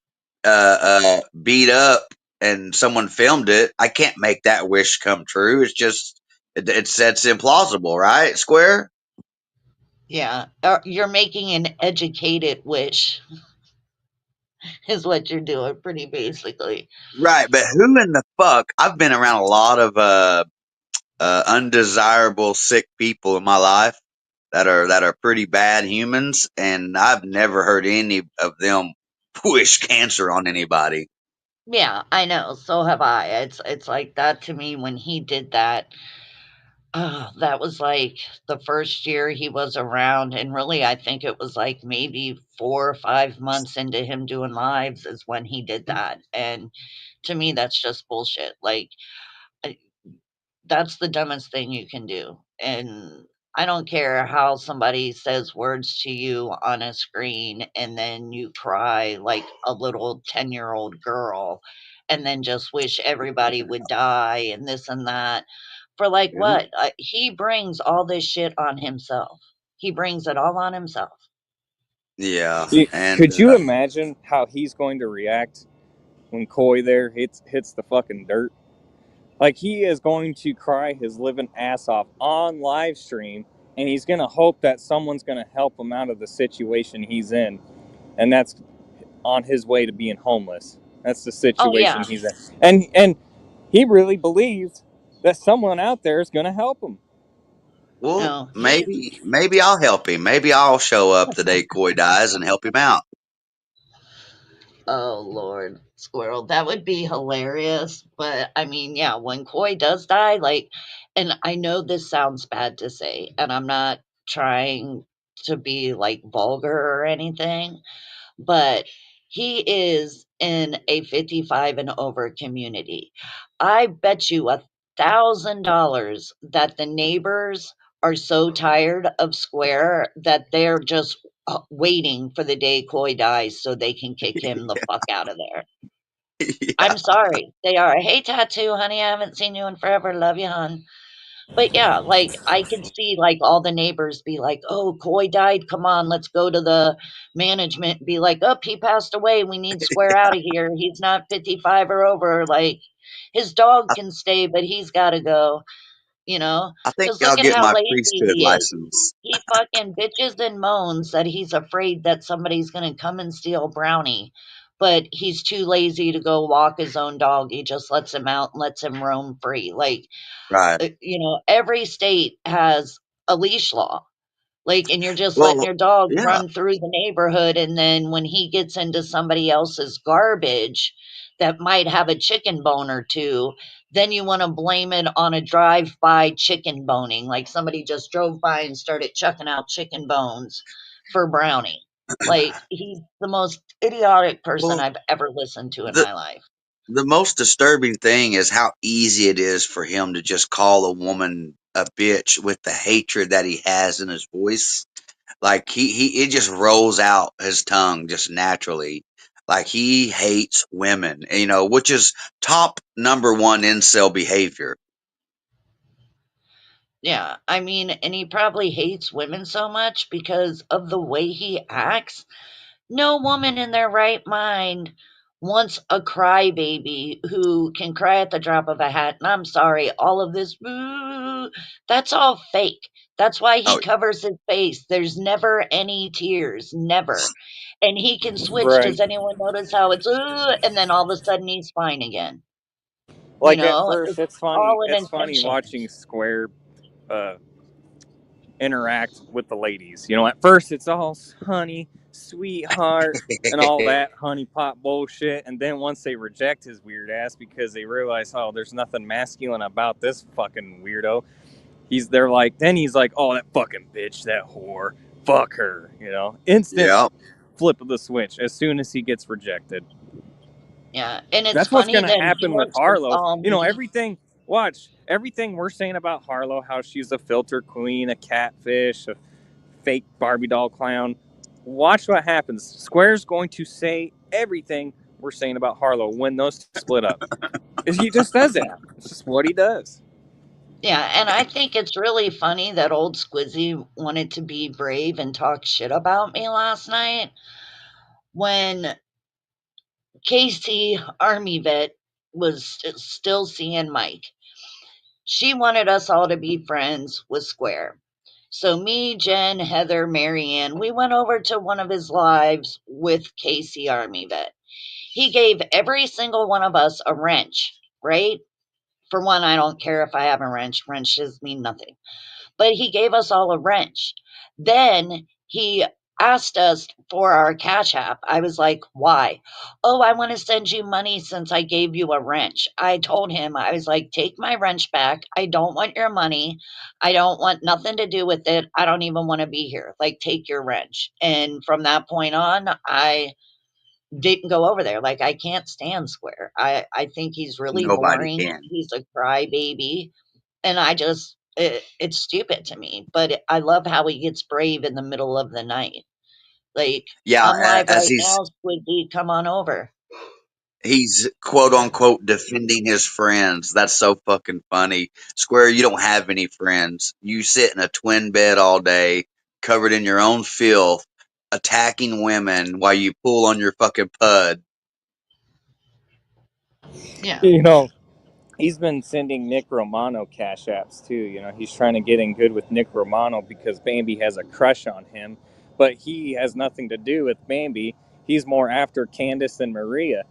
beat up and someone filmed it, I can't make that wish come true. It's just it's implausible, right? Square? Yeah, you're making an educated wish, is what you're doing, pretty basically. Right, but who in the fuck? I've been around a lot of undesirable sick people in my life that are pretty bad humans, and I've never heard any of them wish cancer on anybody. Yeah, I know. So have I. It's like that to me when he did that. That was like the first year he was around, and really, I think it was like maybe 4 or 5 months into him doing lives is when he did that. And to me, that's just bullshit. Like, I, that's the dumbest thing you can do. And I don't care how somebody says words to you on a screen and then you cry like a little 10-year-old girl and then just wish everybody would die and this and that. For like Yeah. what? He brings all this shit on himself. He brings it all on himself. Yeah, and Could you imagine how he's going to react when Coy there hits the fucking dirt? Like, he is going to cry his living ass off on live stream, and he's going to hope that someone's going to help him out of the situation he's in, and that's on his way to being homeless. That's the Oh, situation yeah. he's in, and he really believes that someone out there is going to help him. well, No, he maybe I'll help him. Maybe I'll show up the day Coy dies and help him out. Oh Lord, squirrel. That would be hilarious. But I mean, yeah, when Koi does die, like, and I know this sounds bad to say, and I'm not trying to be like vulgar or anything, but he is in a 55 and over community. I bet you $1,000 that the neighbors are so tired of Square that they're just waiting for the day Coy dies so they can kick him the fuck out of there. Yeah. I'm sorry. They are. Hey, Tattoo, honey, I haven't seen you in forever. Love you, hon. But yeah, like I could see like all the neighbors be like, "Oh, Coy died. Come on, let's go to the management." Be like, "Up, he passed away. We need Square out of here. He's not 55 or over. Like his dog I, can stay, but he's got to go." You know, I think because look I'll at get how my lazy priesthood he is. license. He fucking bitches and moans that he's afraid that somebody's gonna come and steal Brownie, but he's too lazy to go walk his own dog. He just lets him out and lets him roam free. Like, Right. every state has a leash law. Like, and you're just letting Well, your dog yeah. run through the neighborhood, and then when he gets into somebody else's garbage, that might have a chicken bone or two, then you want to blame it on a drive-by chicken boning, like somebody just drove by and started chucking out chicken bones for Brownie. Like, he's the most idiotic person Well, I've ever listened to in the my life. the most disturbing thing is how easy it is for him to just call a woman a bitch with the hatred that he has in his voice. Like he it just rolls out his tongue just naturally. Like he hates women, which is top number one incel behavior. Yeah, I mean, and he probably hates women so much because of the way he acts. No woman in their right mind wants a crybaby who can cry at the drop of a hat. And I'm sorry, all of this, "Boo," that's all fake. That's why he Oh covers his face. There's never any tears, never. And he can switch. Right. Does anyone notice how it's, and then all of a sudden he's fine again? Like at first, It's it's funny. all an It's funny intention. watching Square uh, interact with the ladies. At first it's all honey, sweetheart, and all that honey pot bullshit. And then once they reject his weird ass because they realize, oh, there's nothing masculine about this fucking weirdo. He's like, oh, that fucking bitch, that whore, fuck her. Instant yeah. flip of the switch as soon as he gets rejected. Yeah, and it's That's what's funny gonna that he happen with wants to Harlow. call me. Everything. Watch everything we're saying about Harlow, how she's a filter queen, a catfish, a fake Barbie doll clown. Watch what happens. Square's going to say everything we're saying about Harlow when those two split up. He just does that. It's just what he does. Yeah, and I think it's really funny that old Squizzy wanted to be brave and talk shit about me last night when Casey, Army vet, was still seeing Mike. She wanted us all to be friends with Square. So me, Jen, Heather, Marianne, we went over to one of his lives with Casey, Army vet. He gave every single one of us a wrench, right? For one, I don't care if I have a wrench. Wrenches mean nothing. But he gave us all a wrench. Then he asked us for our Cash App. I was like, why? Oh, I want to send you money since I gave you a wrench. I told him, I was like, take my wrench back. I don't want your money. I don't want nothing to do with it. I don't even want to be here. Like, take your wrench. And from that point on, I didn't go over there. Like, I can't stand Square. I think he's really Nobody boring. can. He's a crybaby, and it's stupid to me. But I love how he gets brave in the middle of the night. Like, Yeah, I'm live as right he's now, Squidgy, come on over. he's quote unquote defending his friends. That's so fucking funny. Square, you don't have any friends. You sit in a twin bed all day, covered in your own filth, attacking women while you pull on your fucking pud. Yeah. You know, he's been sending Nick Romano cash apps too. He's trying to get in good with Nick Romano because Bambi has a crush on him, but he has nothing to do with Bambi. He's more after Candace and Maria.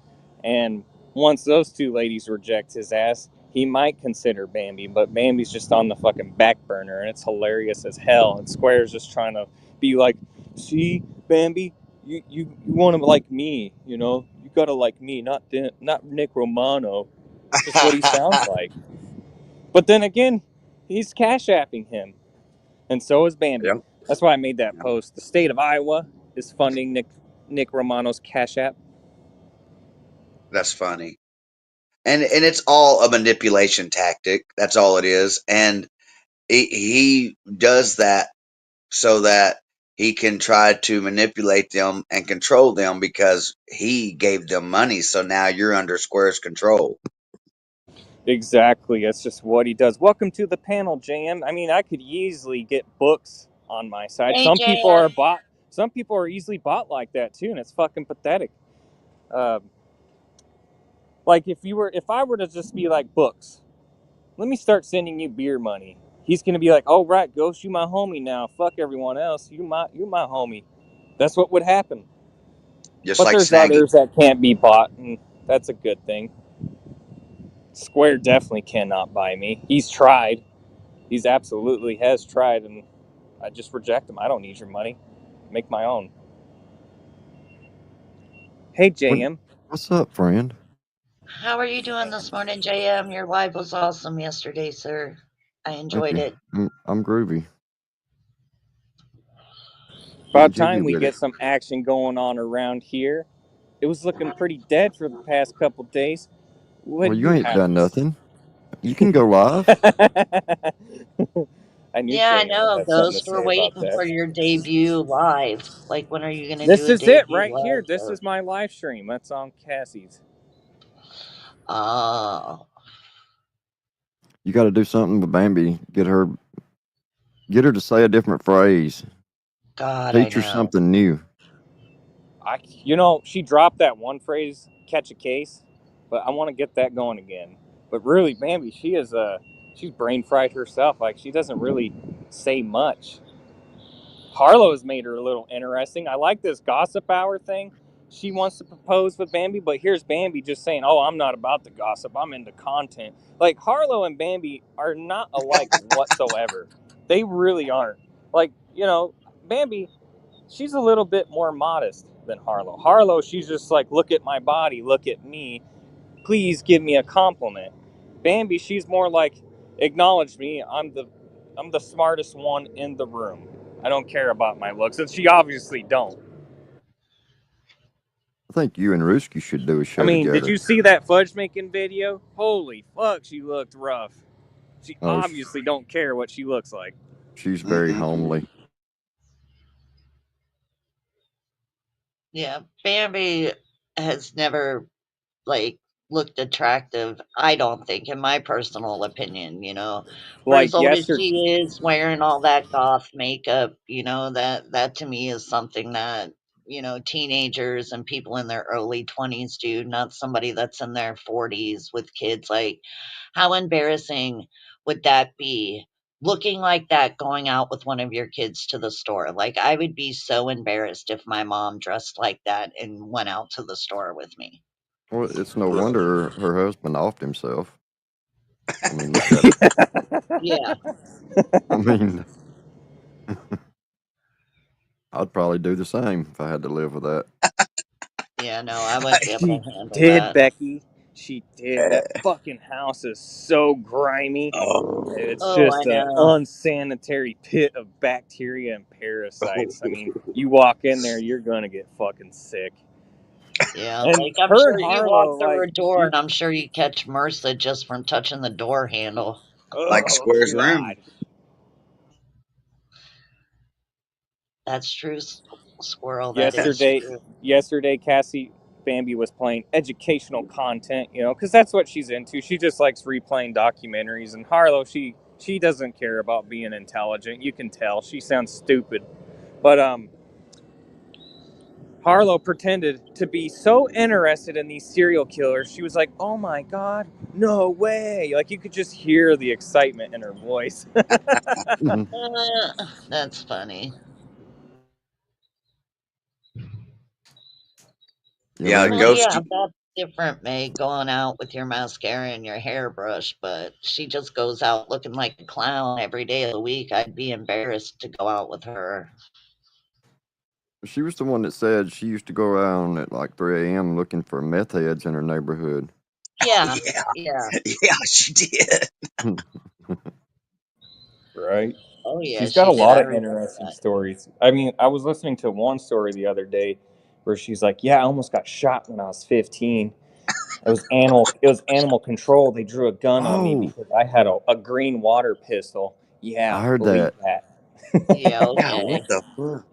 And once those two ladies reject his ass, he might consider Bambi, but Bambi's just on the fucking back burner, and it's hilarious as hell. And Square's just trying to be like, see, Bambi, you want to like me, you gotta like me, not Nick Romano. It's just what he sounds like. But then again, he's cash apping him, and so is Bambi. Yeah, That's why I made that yeah, post. The state of Iowa is funding Nick Romano's cash app. that's funny. And it's all a manipulation tactic. That's all it is. And he does that so that he can try to manipulate them and control them because he gave them money. So now you're under Square's control. Exactly. That's just what he does. Welcome to the panel, JM. I mean, I could easily get books on my side. Hey, Some people JM. are bought. Some people are easily bought like that too, and it's fucking pathetic. Um, like if I were to just be like books, let me start sending you beer money. He's gonna be like, "Oh right, Ghost, you my homie now. Fuck everyone else. You my homie." That's what would happen. Just But like there's snagging. others that can't be bought, and that's a good thing. Square definitely cannot buy me. He's tried. He's absolutely has tried, and I just reject him. I don't need your money. Make my own. Hey When, JM, what's up, friend? How are you doing this morning, JM? Your live was awesome yesterday, sir. I Thank enjoyed you. it. I'm groovy. Getting About jiggy time we with it. get some action going on around here. It was looking pretty dead for the past couple days. What Well, do you you ain't have done to nothing. You can go live. I knew Yeah, I JM would know, have something to Ghost. We're say about waiting that. for your debut live. Like, when are you going to do This a is it debut right here. live, This is Ghost? my live stream. That's on Cassie's. Oh, You got to do something with Bambi. Get her to say a different phrase. God, I Teach her know. something new. She dropped that one phrase, catch a case, but I want to get that going again. But really, Bambi, she's brain fried herself. Like she doesn't really say much. Harlow has made her a little interesting. I like this gossip hour thing. She wants to propose with Bambi, but here's Bambi just saying, "Oh, I'm not about the gossip. I'm into content." Like Harlow and Bambi are not alike whatsoever. They really aren't. Like, Bambi, she's a little bit more modest than Harlow. Harlow, she's just like, "Look at my body, look at me. Please give me a compliment." Bambi, she's more like, "Acknowledge me. I'm the smartest one in the room. I don't care about my looks," and she obviously don't. I think you and Ruski should do a I show mean, did together. you see that fudge making video? Holy fuck, she looked rough. She Oh, obviously don't care what she looks like. she's very Mm-mm-mm. homely. Yeah, Bambi has never, like, looked attractive, I don't think, in my personal opinion, For as Like old as yesterday, she is, wearing all that goth makeup, that to me is something that, teenagers and people in their early 20s do, not somebody that's in their 40s with kids. Like, how embarrassing would that be? Looking like that going out with one of your kids to the store. Like, I would be so embarrassed if my mom dressed like that and went out to the store with me. Well, it's no wonder her husband offed himself. I mean, look at her. Yeah. I mean, I'd probably do the same if I had to live with that. Yeah, no, I wouldn't be able she to handle did, that. Becky. She did. That fucking house is so grimy. Oh, It's Oh, I just an know. unsanitary pit of bacteria and parasites. I mean, you walk in there, you're gonna get fucking sick. Yeah, And like, I'm her and sure you walk Harlow, through like, a door you, and I'm sure you catch MRSA just from touching the door handle. like oh Square's god. room. That's true, squirrel. That is yesterday true. yesterday Cassie Bambi was playing educational content, because that's what she's into. She just likes replaying documentaries. And Harlow, she doesn't care about being intelligent. You can tell she sounds stupid. But Harlow pretended to be so interested in these serial killers. She was like, "Oh my god, no way!" Like you could just hear the excitement in her voice. That's funny. Yeah, Yeah, Well, Bambi. yeah, Ghosty. that's different, May, going out with your mascara and your hairbrush, but she just goes out looking like a clown every day of the week. I'd be embarrassed to go out with her. She was the one that said she used to go around at like 3 a.m. looking for meth heads in her neighborhood. Yeah, Yeah, yeah. yeah, she did. Right? Oh, yeah, She's got she a did. lot I of remember interesting that. stories. I mean, I was listening to one story the other day where she's like, "Yeah, I almost got shot when I was 15. It was animal control. They drew a gun on me Oh, because I had a green water pistol." I Yeah, heard believe that. Yeah, that. Yeah, what okay. the fuck?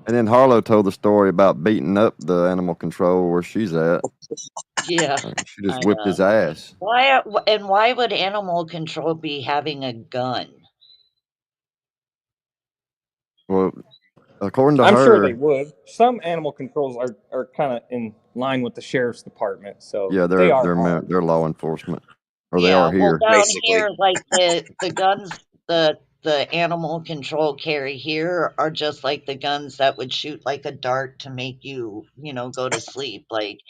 And then Harlow told the story about beating up the animal control where she's at. Yeah, She just I whipped know. his ass. Why would animal control be having a gun? Well, according to I'm sure they her, would. Some animal controls are kind of in line with the sheriff's department, so yeah, they they're are they're armed. they're law enforcement, or they Yeah, are well, here. down Basically. here, like, the guns the animal control carry here are just like the guns that would shoot like a dart to make you, go to sleep. Like,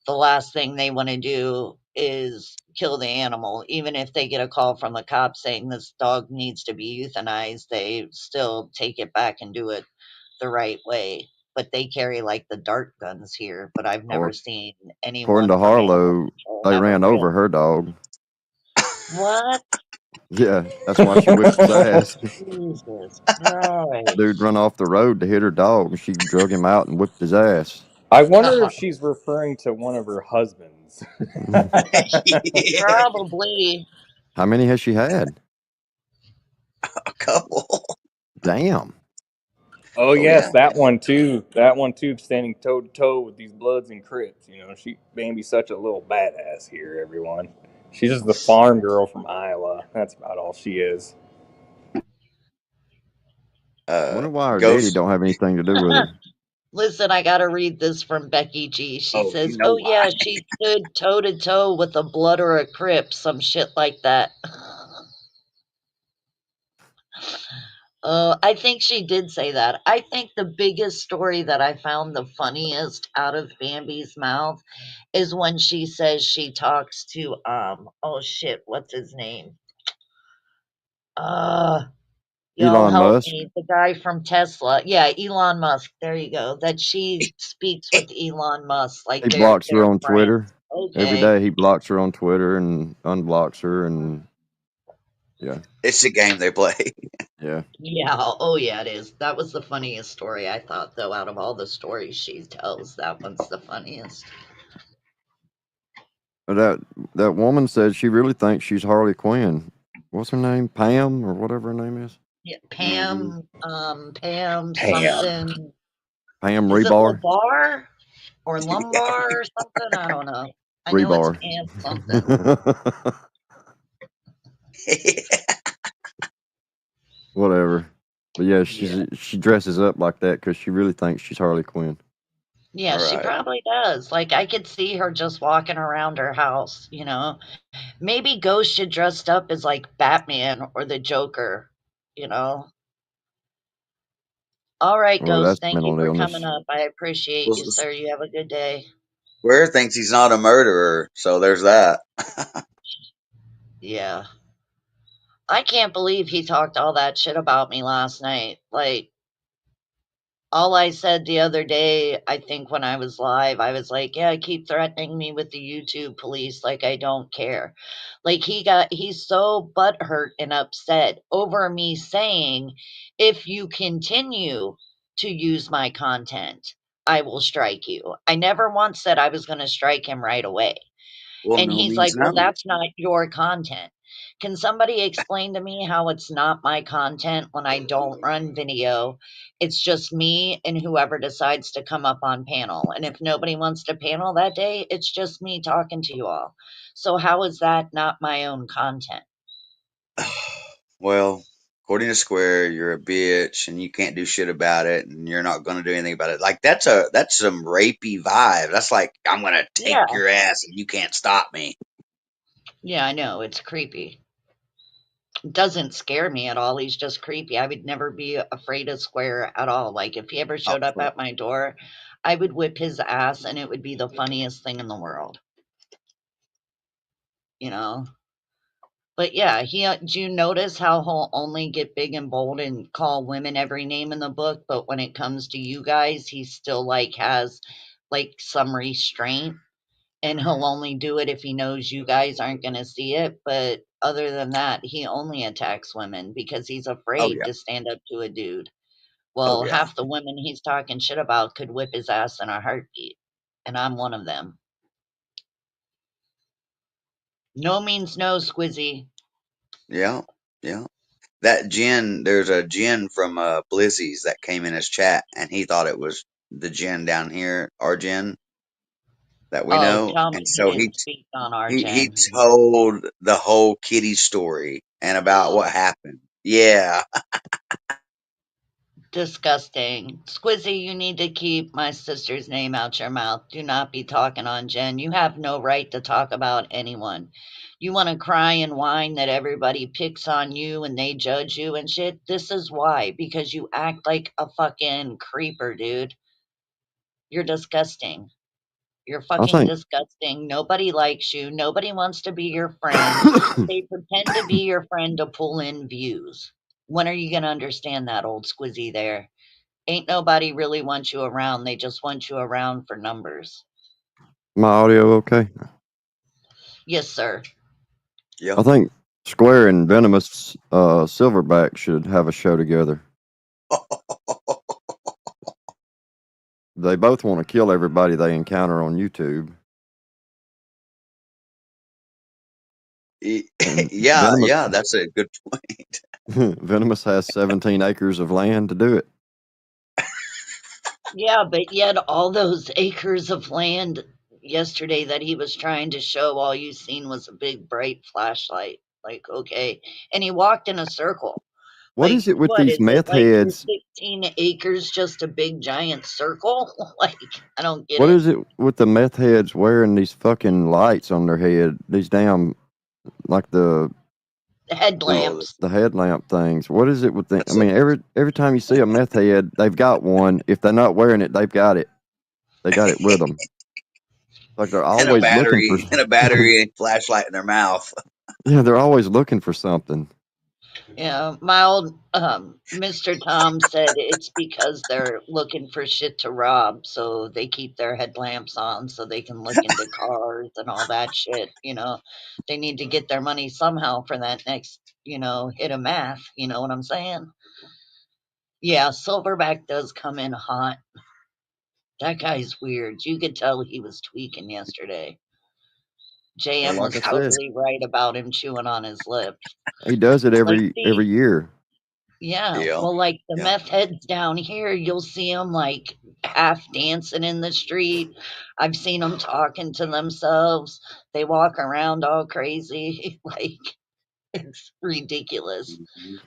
the last thing they wanna do is kill the animal. Even if they get a call from the cops saying this dog needs to be euthanized, they still take it back and do it the right way. but they carry like the dart guns here. But I've never Or seen according anyone to from animal Harlow, control they have a ran real. over her dog. What? Yeah, that's why she whipped his ass. Jesus Dude Christ. run off the road to hit her dog, and she drug him out and whipped his ass. I wonder if she's referring to one of her husbands. Yeah, Probably. How many has she had? a couple. Oh Damn. Oh yes, yeah. that one too. That one too, standing toe to toe with these Bloods and Crips. You know, she Bambi's such a little badass here. Everyone, she's just the farm girl from Iowa. That's about all she is. Wonder why her daddy Ghost. don't have anything to do with her. Listen, I gotta read this from Becky G. She Oh, you says, know "Oh why? yeah, she stood toe to toe with a blood or a crip, some shit like that." I think she did say that. I think the biggest story that I found the funniest out of Bambi's mouth is when she says she talks to oh shit, what's his name? Uh Y'all Elon help Musk, me. The guy from Tesla. Yeah, Elon Musk. There you go. That she speaks with Elon Musk like he they're blocks her they're on friends. Twitter. Every Okay. day he blocks her on Twitter and unblocks her, and yeah, It's a game they play. yeah. Yeah. Oh yeah, it is. That was the funniest story I thought though out of all the stories she tells, that one's the funniest. But that woman said she really thinks she's Harley Quinn. What's her name? Pam or whatever her name is. Yeah, Hmm. Pam Damn. something. Pam Is it Rebar. Labar or Yeah. Lumbar or something? I don't know. I know it's Rebar. Pam something. Whatever. But yeah, Yeah. she dresses up like that because she really thinks she's Harley Quinn. Yeah, All she right. probably does. Like I could see her just walking around her house. Maybe Ghost should dressed up as like Batman or the Joker, you know. All right, Well, Ghost, that's thank you mental for coming illness. up. I appreciate Well, you, sir. You have a good day. Square thinks he's not a murderer, so there's that. Yeah. I can't believe he talked all that shit about me last night. Like, all I said the other day, I think when I was live, I was like, "Yeah, keep threatening me with the YouTube police like I don't care." Like he's so butthurt and upset over me saying, "If you continue to use my content, I will strike you." I never once said I was going to strike him right away. Well, And no he's means like, "Well, no. that's not your content." Can somebody explain to me how it's not my content when I don't run video? It's just me and whoever decides to come up on panel. And if nobody wants to panel that day, it's just me talking to you all. So how is that not my own content? Well, according to Square, you're a bitch and you can't do shit about it, and you're not going to do anything about it. Like that's some rapey vibe. That's like I'm going to take Yeah. your ass and you can't stop me. Yeah, I know. It's creepy. It doesn't scare me at all. He's just creepy. I would never be afraid of Square at all. Like if he ever Oh, showed up at my door, I would whip his ass and it would be the funniest thing in the world, you know? But yeah, do you notice how he'll only get big and bold and call women every name in the book, but when it comes to you guys, he still like has like some restraint and he'll only do it if he knows you guys aren't going to see it. But other than that, he only attacks women because he's oh afraid yeah, to stand up to a dude. oh Well, yeah, half the women he's talking shit about could whip his ass in a heartbeat, and I'm one of them. No means no, Squizzy. yeah, yeah. That Jen, there's a Jen from Blizzy's that came in his chat, and he thought it was the Jen down here, our Jen that we Oh, know, tell me and he so didn't speak on our he gen. told the whole Kitty story and about what happened. Yeah. Disgusting. Squizzy, you need to keep my sister's name out your mouth. Do not be talking on Jen. You have no right to talk about anyone. You want to cry and whine that everybody picks on you and they judge you and shit? This is why. Because you act like a fucking creeper, dude. You're disgusting. You're I fucking think disgusting. Nobody likes you. Nobody wants to be your friend. They pretend to be your friend to pull in views. When are you going to understand that, old Squizzy there? Ain't nobody really wants you around. They just want you around for numbers. My audio okay? Yes, sir. Yeah. I think Square and Venomous Silverback should have a show together. They both want to kill everybody they encounter on YouTube. And Yeah, Venomous yeah, that's a good point. Venomous has 17 acres of land to do it. Yeah, but yet all those acres of land yesterday that he was trying to show, all you seen was a big bright flashlight. Like, okay. And he walked in a circle. What Like, is it with what these is it? meth Like your heads? 16 acres, just a big giant circle? Like, I don't get What it. is it with the meth heads wearing these fucking lights on their head? These damn, like Oh, Headlamps. the headlamp things. What is it with the? I that's a mean, every time you see a meth head, they've got one. If they're not wearing it, they've got it. They got it with them. Like they're and a always looking for. battery and a battery and flashlight in their mouth. Yeah, they're always looking for something. Yeah, my old Mr. Tom said it's because they're looking for shit to rob, so they keep their headlamps on so they can look into cars and all that shit. They need to get their money somehow for that next, hit of math. You know what I'm saying? Yeah, Silverback does come in hot. That guy's weird. You could tell he was tweaking yesterday. Well, JM like was I said, totally right about him chewing on his lips. he does it Like, every see, year. yeah, Yeah, well, like the yeah. meth heads down here, you'll see them like half dancing in the street. I've seen them talking to themselves. They walk around all crazy. Like, it's ridiculous. Mhm.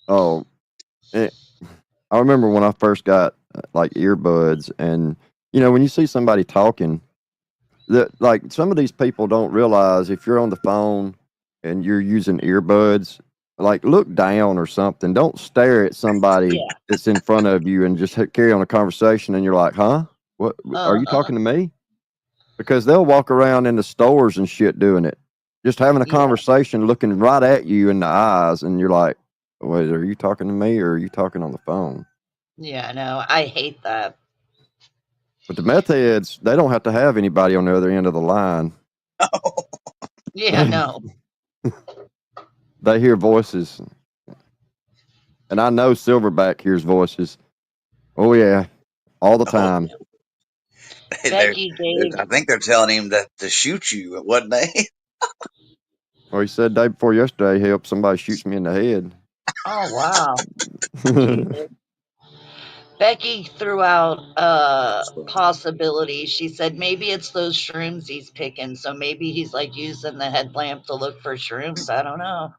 Oh, eh, I remember when I first got like earbuds, and when you see somebody talking, that like some of these people don't realize if you're on the phone and you're using earbuds, like look down or something. Don't stare at somebody Yeah. that's in front of you and just carry on a conversation. And you're like, huh? What are you Uh-huh. talking to me? Because they'll walk around in the stores and shit doing it, just having a Yeah. conversation, looking right at you in the eyes, and you're like, wait, are you talking to me or are you talking on the phone? Yeah, no, I hate that. But the meth heads, they don't have to have anybody on the other end of the line. Yeah, They no. they hear voices, and I know Silverback hears voices. Oh yeah, all the Oh, time. they're, Becky gave, I think they're telling him to shoot you, wasn't they? Well, he said day before yesterday, he hoped somebody shoots me in the head. oh, wow. Jesus. Becky threw out a possibility. She said maybe it's those shrooms he's picking. So maybe he's like using the headlamp to look for shrooms. I don't know.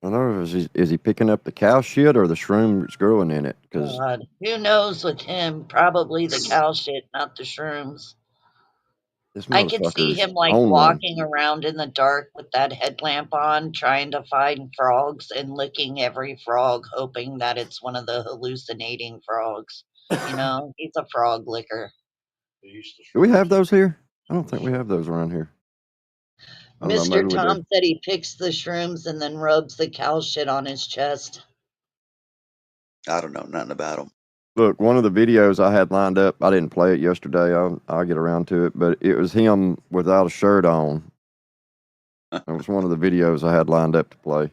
I don't know, is he picking up the cow shit or the shroom that's growing in it? Because God, who knows with him? Probably the cow shit, not the shrooms. this I could see motherfucker's him like on one. walking around in the dark with that headlamp on, trying to find frogs and licking every frog, hoping that it's one of the hallucinating frogs. He's a frog licker. Do we have those here? I don't think we have those around here. I don't know. Mr. Maybe we do. Tom said he picks the shrooms and then rubs the cow shit on his chest. I don't know nothing about them. Look, one of the videos I had lined up, I didn't play it yesterday. I'll get around to it, but it was him without a shirt on. It was one of the videos I had lined up to play.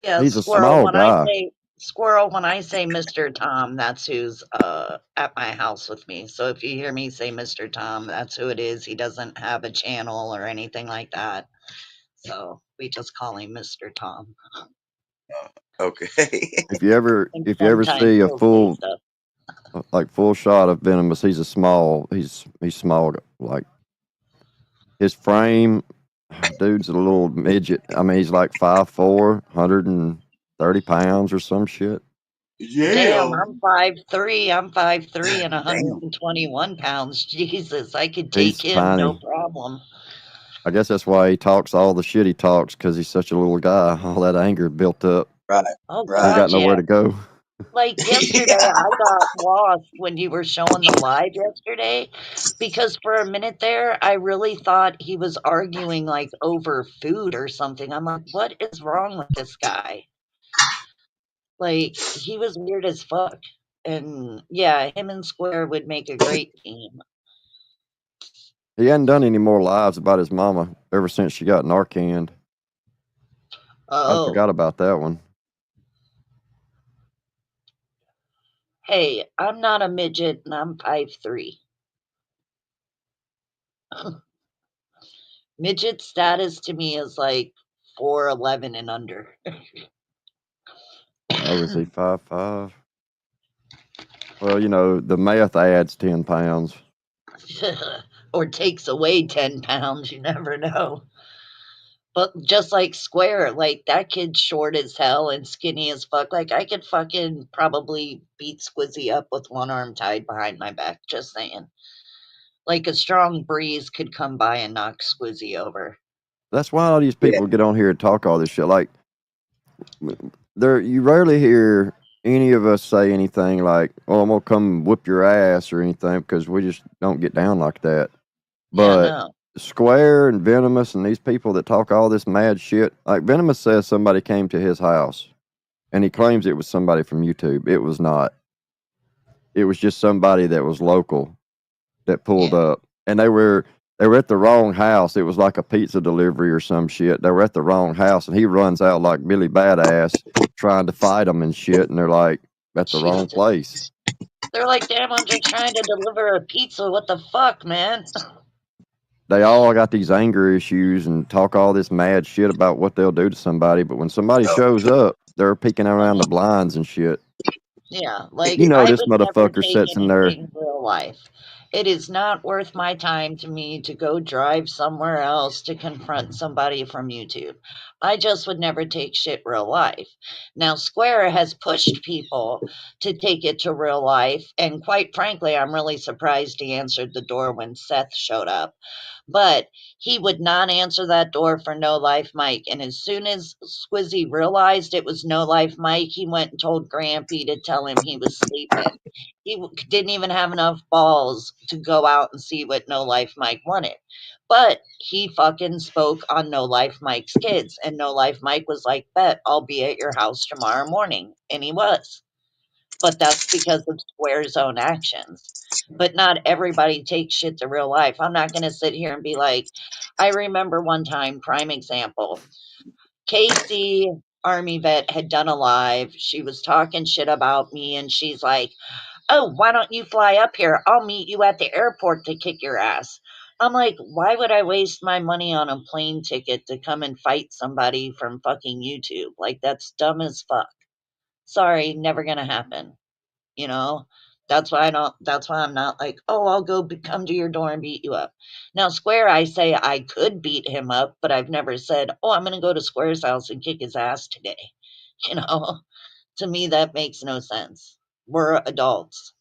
Yeah, He's a small guy. Squirrel, when I say Mr. Tom, that's who's at my house with me. So if you hear me say Mr. Tom, that's who it is. He doesn't have a channel or anything like that. So we just call him Mr. Tom. Okay. And If you ever sometimes see a he'll say full stuff. like full shot of Venomous, he's small. Like his frame, dude's a little midget. I mean, he's like 5'4", 130 pounds or some shit. Damn, Yeah. I'm 5'3". I'm 5'3" and Damn. 121 pounds. Jesus, I could take He's him, no tiny. problem. I guess that's why he talks all the shit he talks, because he's such a little guy. All that anger built up. Right. Oh Ain't Right. God, got yeah. nowhere to go. Like yesterday, Yeah. I got lost when you were showing the live yesterday because for a minute there, I really thought he was arguing like over food or something. I'm like, what is wrong with this guy? Like, he was weird as fuck. And yeah, him and Square would make a great team. He hadn't done any more lives about his mama ever since she got Narcaned. I Oh, forgot about that one. hey, I'm not a midget and I'm 5'3". Midget status to me is like 4'11" and under. Oh, was he 5'5"? Well, the math adds 10 pounds. Or takes away 10 pounds, you never know. But just like Square, like that kid's short as hell and skinny as fuck. Like I could fucking probably beat Squizzy up with one arm tied behind my back. Just saying. Like a strong breeze could come by and knock Squizzy over. That's why all these Yeah. people get on here and talk all this shit. Like, you rarely hear any of us say anything like, "Oh, I'm gonna come whip your ass" or anything because we just don't get down like that. Yeah, But no. Square and Venomous and these people that talk all this mad shit, like Venomous says somebody came to his house and he claims it was somebody from YouTube. It was not. It was just somebody that was local that pulled Yeah. up, and they were at the wrong house. It was like a pizza delivery or some shit. They were at the wrong house, and he runs out like Billy Badass trying to fight them and shit. And they're like at the wrong Jesus. place. They're like, damn, I'm just trying to deliver a pizza. What the fuck, man? They all got these anger issues and talk all this mad shit about what they'll do to somebody. But when somebody shows up, they're peeking around the blinds and shit. Yeah, like You know I this would never motherfucker take sits in there. anything real life. It is not worth my time to me to go drive somewhere else to confront somebody from YouTube. I just would never take shit real life. Now, Square has pushed people to take it to real life, and quite frankly, I'm really surprised he answered the door when Seth showed up. But he would not answer that door for No Life Mike. And as soon as Squizzy realized it was No Life Mike, he went and told Grampy to tell him he was sleeping. Didn't even have enough balls to go out and see what No Life Mike wanted. But he fucking spoke on No Life Mike's kids. And No Life Mike was like, Bet, I'll be at your house tomorrow morning. And he was, but that's because of Square's own actions. But not everybody takes shit to real life. I'm not going to sit here and be like, I remember one time, prime example, Casey, Army vet, had done a live. She was talking shit about me, and she's like, oh, why don't you fly up here? I'll meet you at the airport to kick your ass. I'm like, why would I waste my money on a plane ticket to come and fight somebody from fucking YouTube? Like, that's dumb as fuck. Sorry, never gonna happen. You know, that's why I'm not like, oh, I'll go come to your door and beat you up. Now Square, I say I could beat him up, but I've never said, oh, I'm gonna go to Square's house and kick his ass today. You know, to me that makes no sense. We're adults.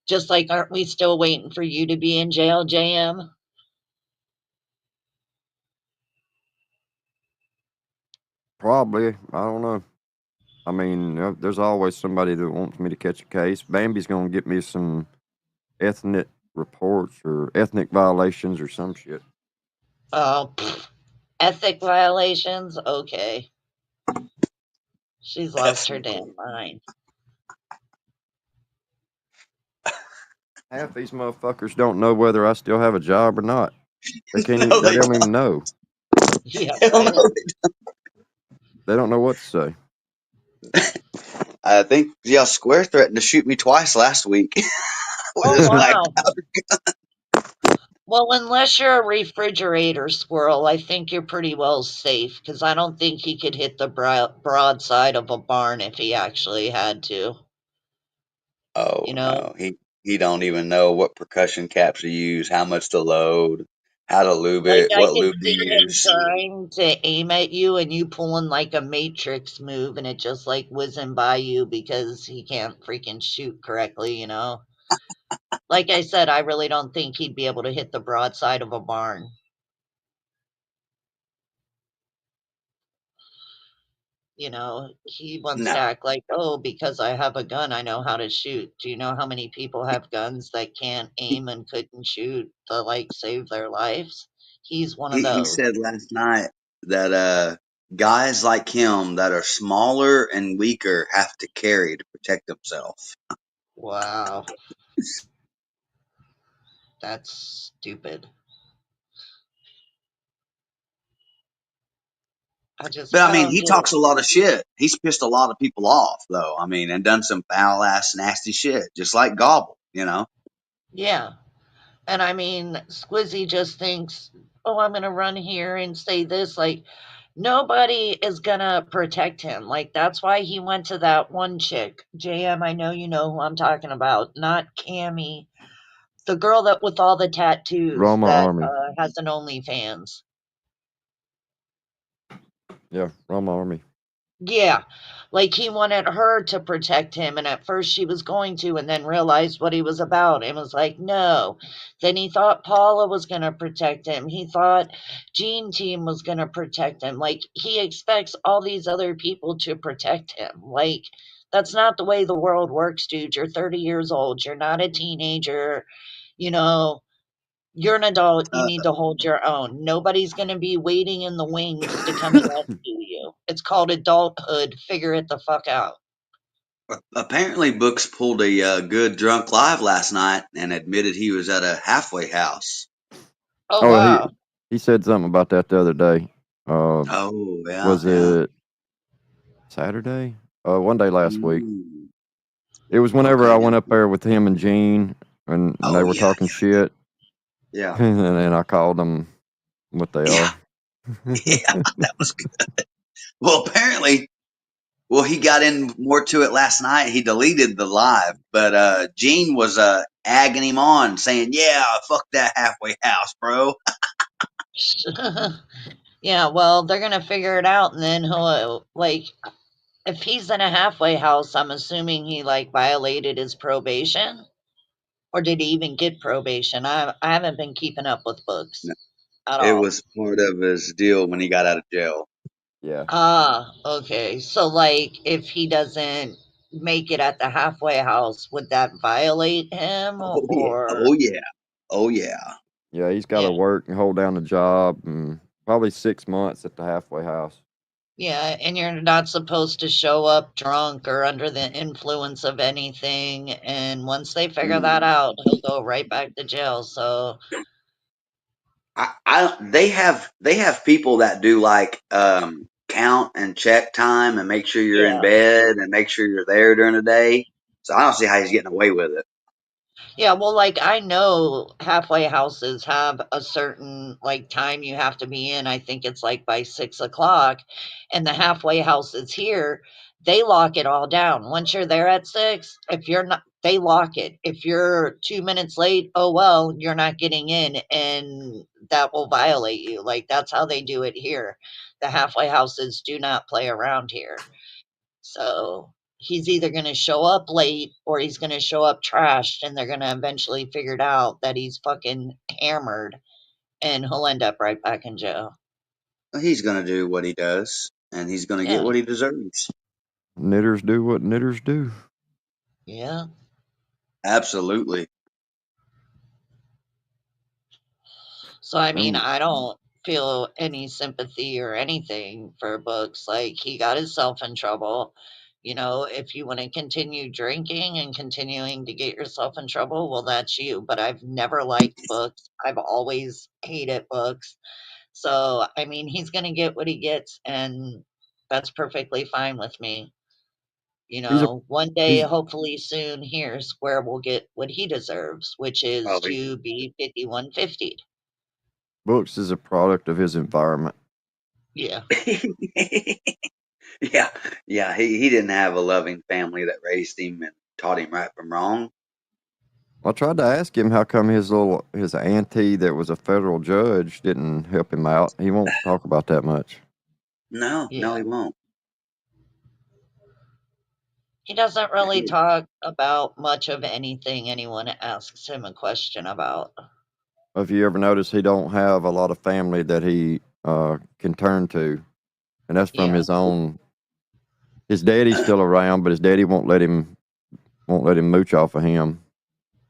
Just like, aren't we still waiting for you to be in jail, JM? Probably, I don't know. I mean, there's always somebody that wants me to catch a case. Bambi's gonna get me some ethnic reports or ethnic violations or some shit. Oh, pfft, ethic violations? Okay. She's lost her damn mind. Half these motherfuckers don't know whether I still have a job or not. They can't even. No, They they don't even know. Yeah, don't. right? Know. They don't know what to say. I think Square threatened to shoot me twice last week with Oh, his black. wow. Well, unless you're a refrigerator squirrel, I think you're pretty well safe because I don't think he could hit the broadside of a barn if he actually had to. Oh You know, no, he don't even know what percussion caps to use, how much to load, how to lube like it, I what could lube to see him use. trying to aim at you and you pulling like a Matrix move and it just like whizzing by you because he can't freaking shoot correctly, you know? Like I said, I really don't think he'd be able to hit the broadside of a barn. You know, he wants to No, act like, oh, because I have a gun, I know how to shoot. Do you know how many people have guns that can't he, aim and couldn't shoot to like save their lives? He's one of he those. said last night that Guys like him that are smaller and weaker have to carry to protect themselves. Wow, that's stupid. But I I mean, don't he get talks it. a lot of shit. He's pissed a lot of people off, though. I mean, and done some foul ass, nasty shit, just like Gobble. You know. Yeah. And I mean, Squizzy just thinks, oh, I'm going to run here and say this. Like, nobody is going to protect him. Like, that's why he went to that one chick. JM, I know you know who I'm talking about. Not Cammy. The girl that with all the tattoos Roma that Army. has an OnlyFans. Yeah, Roma Army. Yeah, like he wanted her to protect him, and at first she was going to, and then realized what he was about and was like, no. Then he thought Paula was going to protect him. He thought Gene Team was going to protect him. Like, he expects all these other people to protect him. Like, that's not the way the world works, dude. You're 30 years old. You're not a teenager. You know, you're an adult, you Uh, need to hold your own. Nobody's gonna be waiting in the wings to come and rescue you. It's called adulthood, figure it the fuck out. apparently, Books pulled a good drunk live last night and admitted he was at a halfway house. Oh, Oh, wow. he said something about that the other day. Uh, Oh yeah, was yeah. it Saturday? One day last week. Mm, It was whenever I okay. went up there with him and Gene, and they Oh were yeah, talking shit, yeah, and then I called them what they yeah, are. yeah. That was good. Well, apparently, well, he got in more to it last night. He deleted the live, but Gene was agging him on, saying, "Yeah, fuck that halfway house, bro." Yeah, well, they're gonna figure it out, and then he'll, like, if he's in a halfway house, I'm assuming he, like, violated his probation? Or did he even get probation? I haven't been keeping up with books No, at it all. was part of his deal when he got out of jail. Yeah, Ah, okay. So, like, if he doesn't make it at the halfway house, would that violate him? Oh yeah, Or, oh yeah, oh yeah. yeah, he's got yeah, to work and hold down the job, and probably 6 months at the halfway house. yeah, and you're not supposed to show up drunk or under the influence of anything. And once they figure that Mm. out, he'll go right back to jail. So, They have people that do like count and check time and make sure you're in yeah. bed and make sure you're there during the day. So I don't see how he's getting away with it. Yeah, well, like, I know halfway houses have a certain, like, time you have to be in. I think it's, like, by 6 o'clock, and the halfway houses here, they lock it all down. Once you're there at 6, if you're not they lock it. If you're 2 minutes late, oh, well, you're not getting in, and that will violate you. Like, that's how they do it here. The halfway houses do not play around here. So he's either going to show up late or he's going to show up trashed, and they're going to eventually figure it out that he's fucking hammered, and he'll end up right back in jail. He's going to do what he does, and he's going to get Yeah. what he deserves. Knitters do what knitters do. Yeah. Absolutely. So, I mean, And I don't feel any sympathy or anything for Books. Like, he got himself in trouble. You know, if you want to continue drinking and continuing to get yourself in trouble, well, that's you. But I've never liked Books. I've always hated Books. So, I mean, he's gonna get what he gets, and that's perfectly fine with me. You he's a know, one day, he's hopefully soon here, Square will get what he deserves, which is Oh, to be 5150. Books is a product of his environment. Yeah. yeah, yeah. He didn't have a loving family that raised him and taught him right from wrong. I tried to ask him how come his auntie that was a federal judge didn't help him out. He won't talk about that much. No, no, Yeah. he won't. He doesn't really talk about much of anything anyone asks him a question about. If you ever notice, he don't have a lot of family that he can turn to, and that's from Yeah. his own. His daddy's still around, but his daddy won't let him mooch off of him.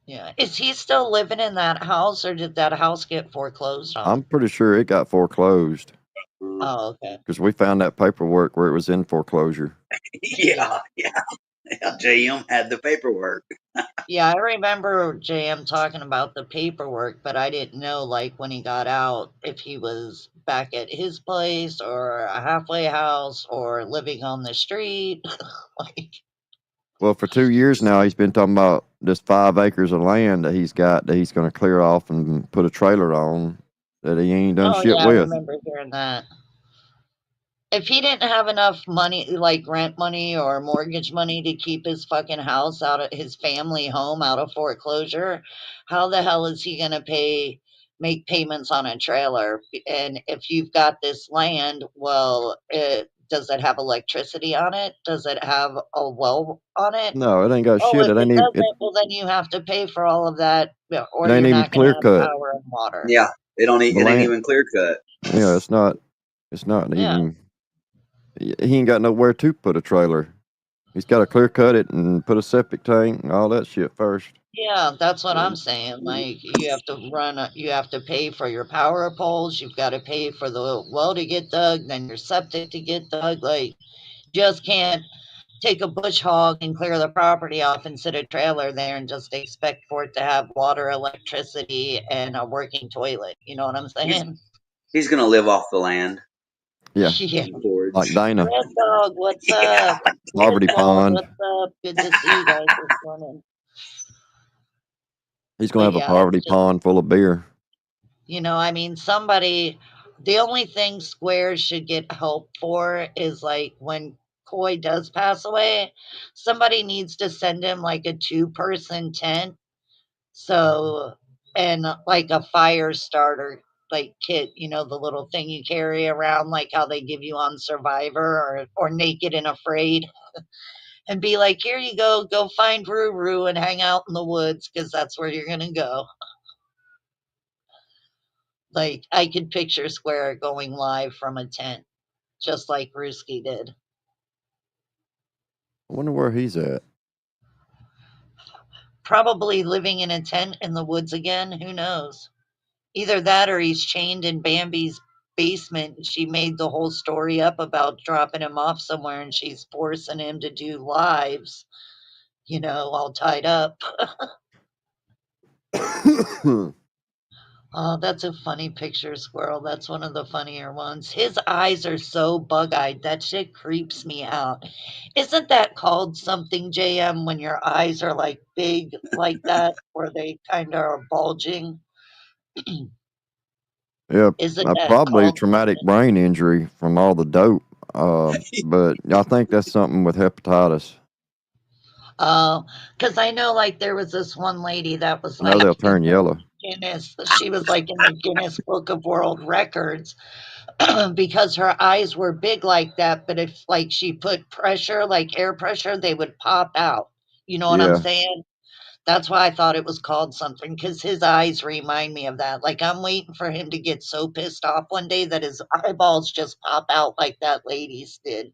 Yeah. Is he still living in that house, or did that house get foreclosed I'm on? pretty sure it got foreclosed. Oh, okay. because we found that paperwork where it was in foreclosure. Yeah. Yeah, yeah. JM had the paperwork. Yeah, I remember JM talking about the paperwork, but I didn't know, like, when he got out, if he was back at his place or a halfway house or living on the street. Like, Well, for 2 years now, he's been talking about this 5 acres of land that he's got that he's going to clear off and put a trailer on that he ain't done oh, shit yeah, I with. remember hearing that. If he didn't have enough money, like rent money or mortgage money to keep his fucking house out of his family home out of foreclosure, how the hell is he gonna make payments on a trailer? And if you've got this land, well, does it have electricity on it? Does it have a well on it? No, it ain't got Oh, shit. if It it ain't even doesn't, well, then you have to pay for all of that, or it ain't you're even not gonna clear have cut. power and water. Yeah, The it ain't land, even clear cut. yeah, it's not Yeah. even. He ain't got nowhere to put a trailer. He's got to clear cut it and put a septic tank and all that shit first. Yeah, that's what I'm Yeah. saying. Like, you have to pay for your power poles, you've got to pay for the well to get dug, then your septic to get dug. Like, just can't take a bush hog and clear the property off and sit a trailer there and just expect for it to have water, electricity, and a working toilet. You know what I'm He's saying? he's gonna live off the land Yeah, Yeah. and like forage. Dana, Red Dog, what's Yeah, up? Chris Poverty Ball, Pond. what's up? Good to see you guys this morning. He's gonna But have a yeah, it's poverty just pond full of beer. I mean, the only thing squares should get help for is like when Coy does pass away, somebody needs to send him like a two-person tent. So, and like a fire starter like kit, the little thing you carry around, like how they give you on Survivor or Naked and Afraid, and be like, here you go find Ruru and hang out in the woods because that's where you're gonna go. Like, I could picture Square going live from a tent, just like Ruski did. I wonder where he's at. Probably living in a tent in the woods again, who knows? Either that or he's chained in Bambi's basement. She made the whole story up about dropping him off somewhere and she's forcing him to do lives, all tied up. Oh, that's a funny picture, Squirrel. That's one of the funnier ones. His eyes are so bug eyed. That shit creeps me out. Isn't that called something, JM, when your eyes are like big like that, or they kind of are bulging? Yeah, Isn't that probably a called traumatic something? brain injury from all the dope. But I think that's something with hepatitis. Oh, because I know like there was this one lady that was I know like they'll in turn the yellow. Guinness, she was like in the Guinness Book of World Records because her eyes were big like that, but if like she put pressure, like air pressure, they would pop out. You know what I'm Yeah, saying? That's why I thought it was called something because his eyes remind me of that. Like I'm waiting for him to get so pissed off one day that his eyeballs just pop out like that lady's did.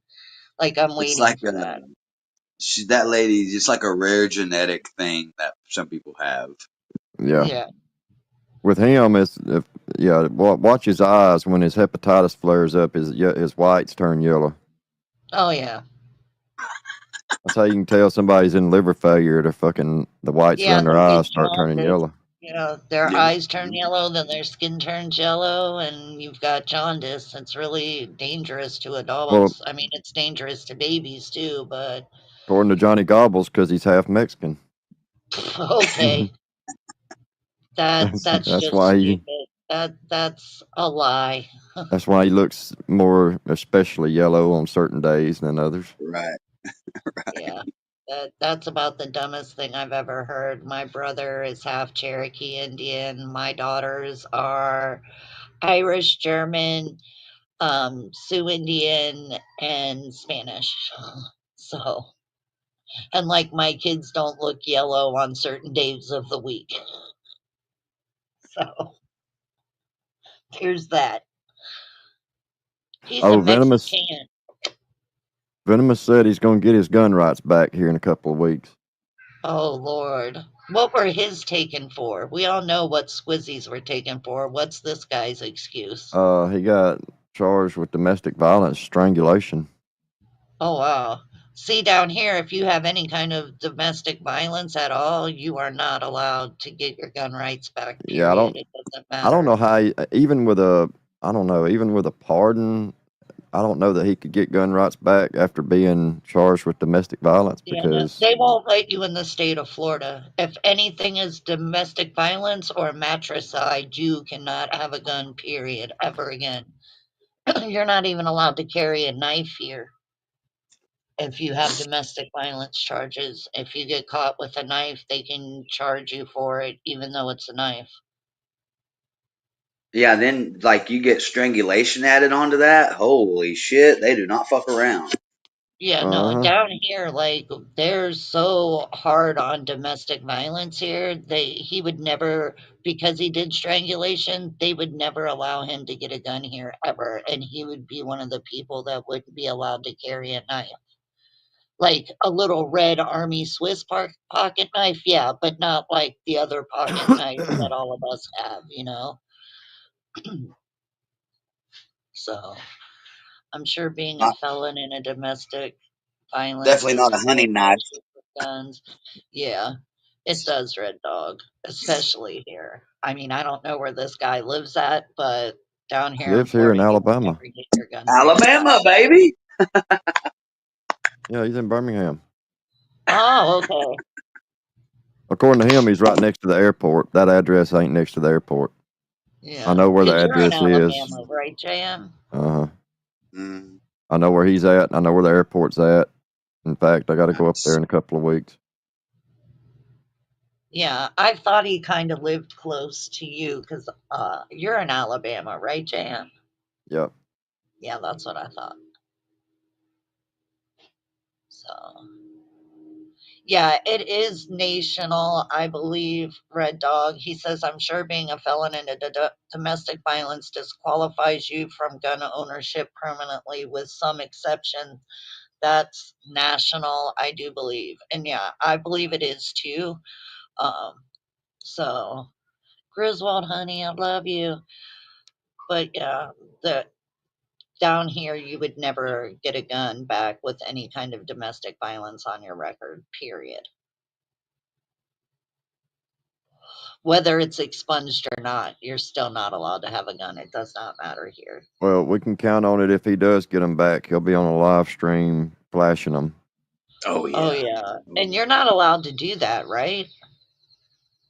Like I'm it's waiting like for that. that lady. It's like a rare genetic thing that some people have. yeah. Yeah. With him, yeah. Watch his eyes when his hepatitis flares up. His whites turn yellow. Oh yeah. That's how you can tell somebody's in liver failure. The whites Yeah, around and their they eyes get start turning jaundice. yellow. Their Yeah. eyes turn yellow, then their skin turns yellow, and you've got jaundice. It's really dangerous to Well, adults. I mean, it's dangerous to babies too, but according to Johnny Gobbles, because he's half Mexican. okay, that's That's just why he stupid. That's a lie. that's why he looks more especially yellow on certain days than others. Right. Yeah. That's about the dumbest thing I've ever heard. My brother is half Cherokee Indian. My daughters are Irish, German, Sioux Indian, and Spanish. So, and like my kids don't look yellow on certain days of the week. So, there's that. He's a Oh, Venomous Mexican. Venomous said he's going to get his gun rights back here in a couple of weeks. Oh, Lord. What were his taken for? We all know what Squizzies were taken for. What's this guy's excuse? He got charged with domestic violence, strangulation. Oh, wow. See, down here, if you have any kind of domestic violence at all, you are not allowed to get your gun rights back, Yeah, period. It doesn't I don't matter. know how even with a I don't know even with a pardon, I don't know that he could get gun rights back after being charged with domestic violence Yeah, no, because they won't let you in the state of Florida. If anything is domestic violence or matricide, you cannot have a gun, period, ever again. You're not even allowed to carry a knife here if you have domestic violence charges. If you get caught with a knife, they can charge you for it, even though it's a knife. Yeah, then like you get strangulation added onto that. Holy shit, they do not fuck around. Yeah, no, uh-huh. down here, like, they're so hard on domestic violence here. He would never, because he did strangulation, they would never allow him to get a gun here ever. And he would be one of the people that wouldn't be allowed to carry a knife. Like a little red army Swiss pocket knife, yeah, but not like the other pocket knives that all of us have, you know? So I'm sure being a Not felon in a domestic violence definitely not a hunting knife. disqualifies you from guns. Yeah, it does, Red Dog, especially here. I mean, I don't know where this guy lives at, but down He here in lives here in Florida, you will Alabama. never get your gun rights back. Alabama, baby. Yeah, he's in Birmingham. Oh, okay. According to him, he's right next to the airport. That address ain't next to the airport. I Yeah, know where the because you're in address is. Alabama, right, JM? Uh-huh. Mm, I know where he's at. I know where the airport's at. In fact, I got to go up there nice. in a couple of weeks. Yeah, I thought he kind of lived close to you because you're in Alabama, right, JM? Yep. Yeah, that's what I thought. So. Yeah, it is national, I believe, Red Dog. He says, I'm sure being a felon in a domestic violence disqualifies you from gun ownership permanently, with some exception. That's national, I do believe. And yeah, I believe it is too. Um, so, Griswold, honey, I love you. But yeah, the down here, you would never get a gun back with any kind of domestic violence on your record, period. Whether it's expunged or not, you're still not allowed to have a gun. It does not matter here. Well, we can count on it if he does get them back. He'll be on a live stream flashing them. Oh Oh, yeah. yeah. Oh And you're not allowed to do that, right?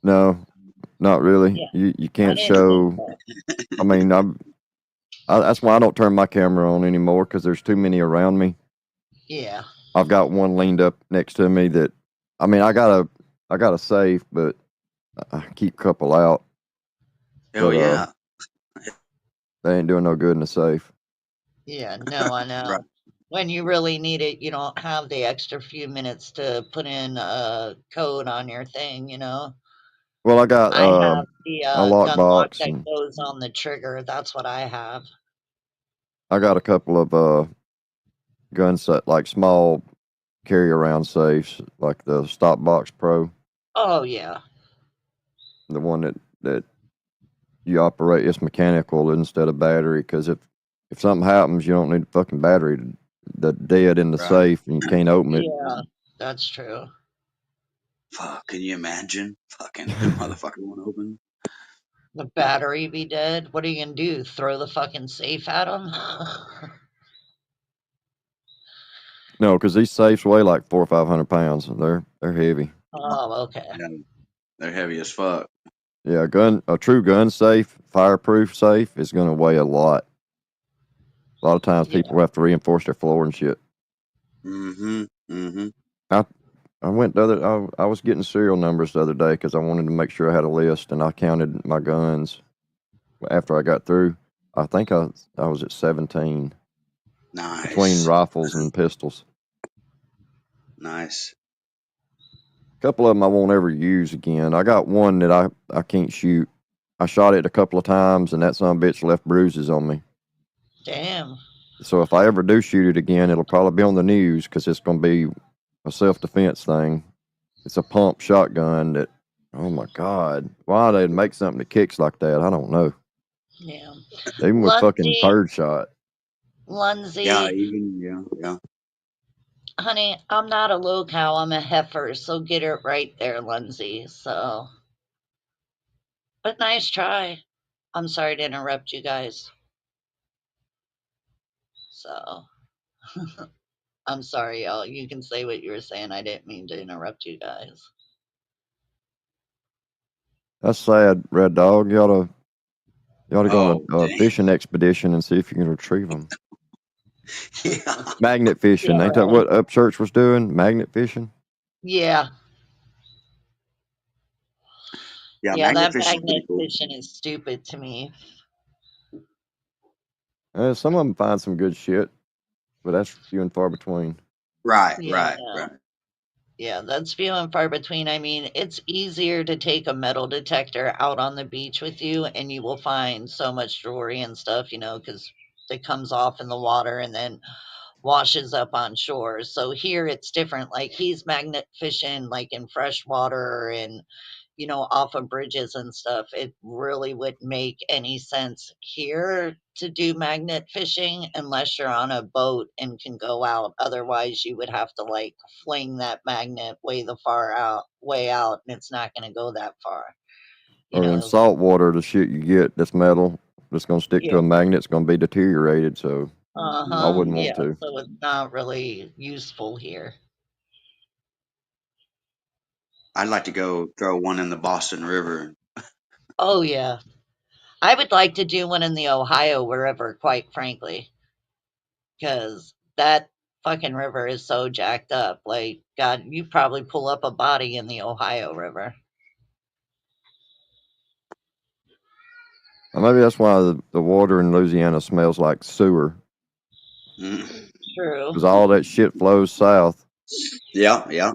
No, not really. Yeah, You I can't didn't think show. so. I mean, that's why I don't turn my camera on anymore because there's too many around me. Yeah. I've got one leaned up next to me that, I mean, I got a safe, but I keep a couple out. hell But yeah. they ain't doing no good in the safe. Yeah, no, I Right. know. When you really need it, you don't have the extra few minutes to put in a code on your thing, you know? Well, I got I have the a gun lock lockbox, that and goes on the trigger. That's what I have. I got a couple of gun set like small carry around safes, like the Stop Box Pro, Oh, yeah. the one that you operate. It's mechanical instead of battery. Because if something happens, you don't need a fucking battery to dead in the Right. safe, and you can't open it. Yeah, that's true. Fuck, can you imagine? Fucking the motherfucker won't open. The battery be dead. What are you gonna do? Throw the fucking safe at him? No, because these safes weigh like 400 or 500 pounds. They're heavy. Oh, okay. Yeah, they're heavy as fuck. Yeah, a true gun safe, fireproof safe is going to weigh a lot. A lot of times Yeah. people have to reinforce their floor and shit. Mm-hmm. Mm-hmm. I I went the other. I was getting serial numbers the other day because I wanted to make sure I had a list, and I counted my guns after I got through. I think I was at 17 between Nice. rifles and pistols. Nice. A couple of them I won't ever use again. I got one that I can't shoot. I shot it a couple of times, and that son of a bitch left bruises on me. Damn. So if I ever do shoot it again, it'll probably be on the news because it's going to be a self defense thing. It's a pump shotgun that. Oh my God! Why they'd make something that kicks like that? I don't know. Yeah. Even with fucking Lusty, bird shot. Yeah, Lindsay, even yeah. honey, I'm not a low cow, I'm a heifer, so get it right there, Lindsay. So, but nice try. I'm sorry to interrupt you guys. So, I'm sorry, y'all. You can say what you were saying. I didn't mean to interrupt you guys. That's sad, Red Dog. You oughta go on Oh a dang. fishing expedition and see if you can retrieve them. Yeah. Magnet fishing, Yeah, ain't that right. what Upchurch was doing? Magnet fishing. Yeah, Yeah, yeah, magnet that fish is pretty magnet cool. fishing is stupid to me. Some of them find some good shit, but that's few and far between. Right, Yeah, right, right. yeah, that's few and far between. I mean, it's easier to take a metal detector out on the beach with you, and you will find so much jewelry and stuff, because it comes off in the water and then washes up on shore. So here it's different. Like he's magnet fishing like in fresh water and off of bridges and stuff. It really wouldn't make any sense here to do magnet fishing unless you're on a boat and can go out. Otherwise, you would have to like fling that magnet way out, and it's not going to go that far. You Or in know, salt water, the shit you get that's metal that's gonna stick to yeah. a magnet, it's gonna be deteriorated. So I Uh-huh. wouldn't Yeah, want to. so it's not really useful here. I'd like to go throw one in the Boston River. Oh yeah. I would like to do one in the Ohio River, quite frankly, because that fucking river is so jacked up. Like, God, you probably pull up a body in the Ohio River. Or maybe that's why the water in Louisiana smells like sewer, Mm. True. because all that shit flows south. Yeah, yeah.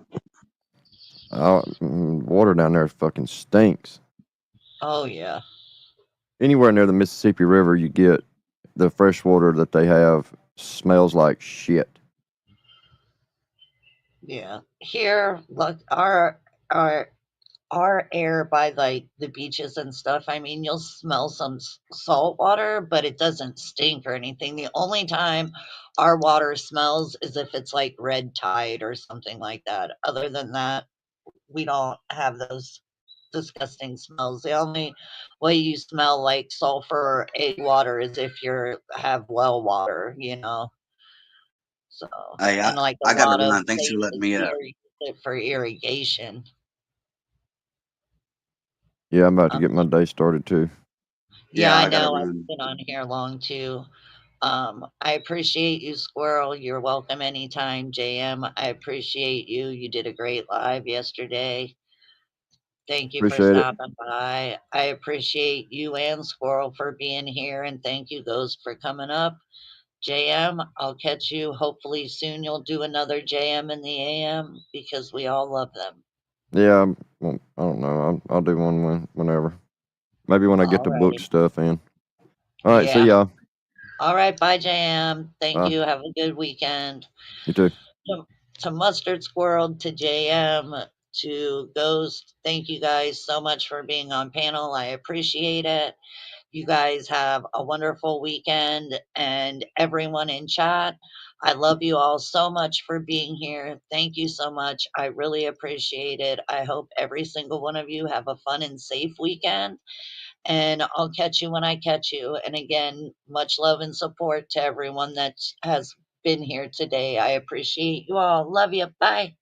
Water down there fucking stinks. Oh, yeah. Anywhere near the Mississippi River, you get the fresh water that they have smells like shit. Yeah. Here, look, our our air by like the beaches and stuff. I mean, you'll smell some salt water, but it doesn't stink or anything. The only time our water smells is if it's like red tide or something like that. Other than that, we don't have those disgusting smells. The only way you smell like sulfur or egg water is if you have well water. So, Hey, and like a I got to lot of run. Thanks for letting places me up. here use it for irrigation. Yeah, I'm about to Um, get my day started too. yeah, Yeah, I I got to know. I've run. been on here long too. I appreciate you, Squirrel. You're welcome anytime, JM. I appreciate you. You did a great live yesterday. Thank you for Appreciate it. stopping by. I appreciate you and Squirrel for being here, and thank you, Ghost, for coming up. JM, I'll catch you hopefully soon. You'll do another JM in the AM because we all love them. Yeah, well, I don't know. I'll do one whenever. Maybe when I get All the book righty. stuff in. All right, see Yeah. y'all. All right. Bye, JM. Thank Bye. you. Have a good weekend. You too. To Mustard Squirrel, to JM, to Ghost, thank you guys so much for being on panel. I appreciate it. You guys have a wonderful weekend, and everyone in chat, I love you all so much for being here. Thank you so much. I really appreciate it. I hope every single one of you have a fun and safe weekend, and I'll catch you when I catch you. And again, much love and support to everyone that has been here today. I appreciate you all. Love you. Bye.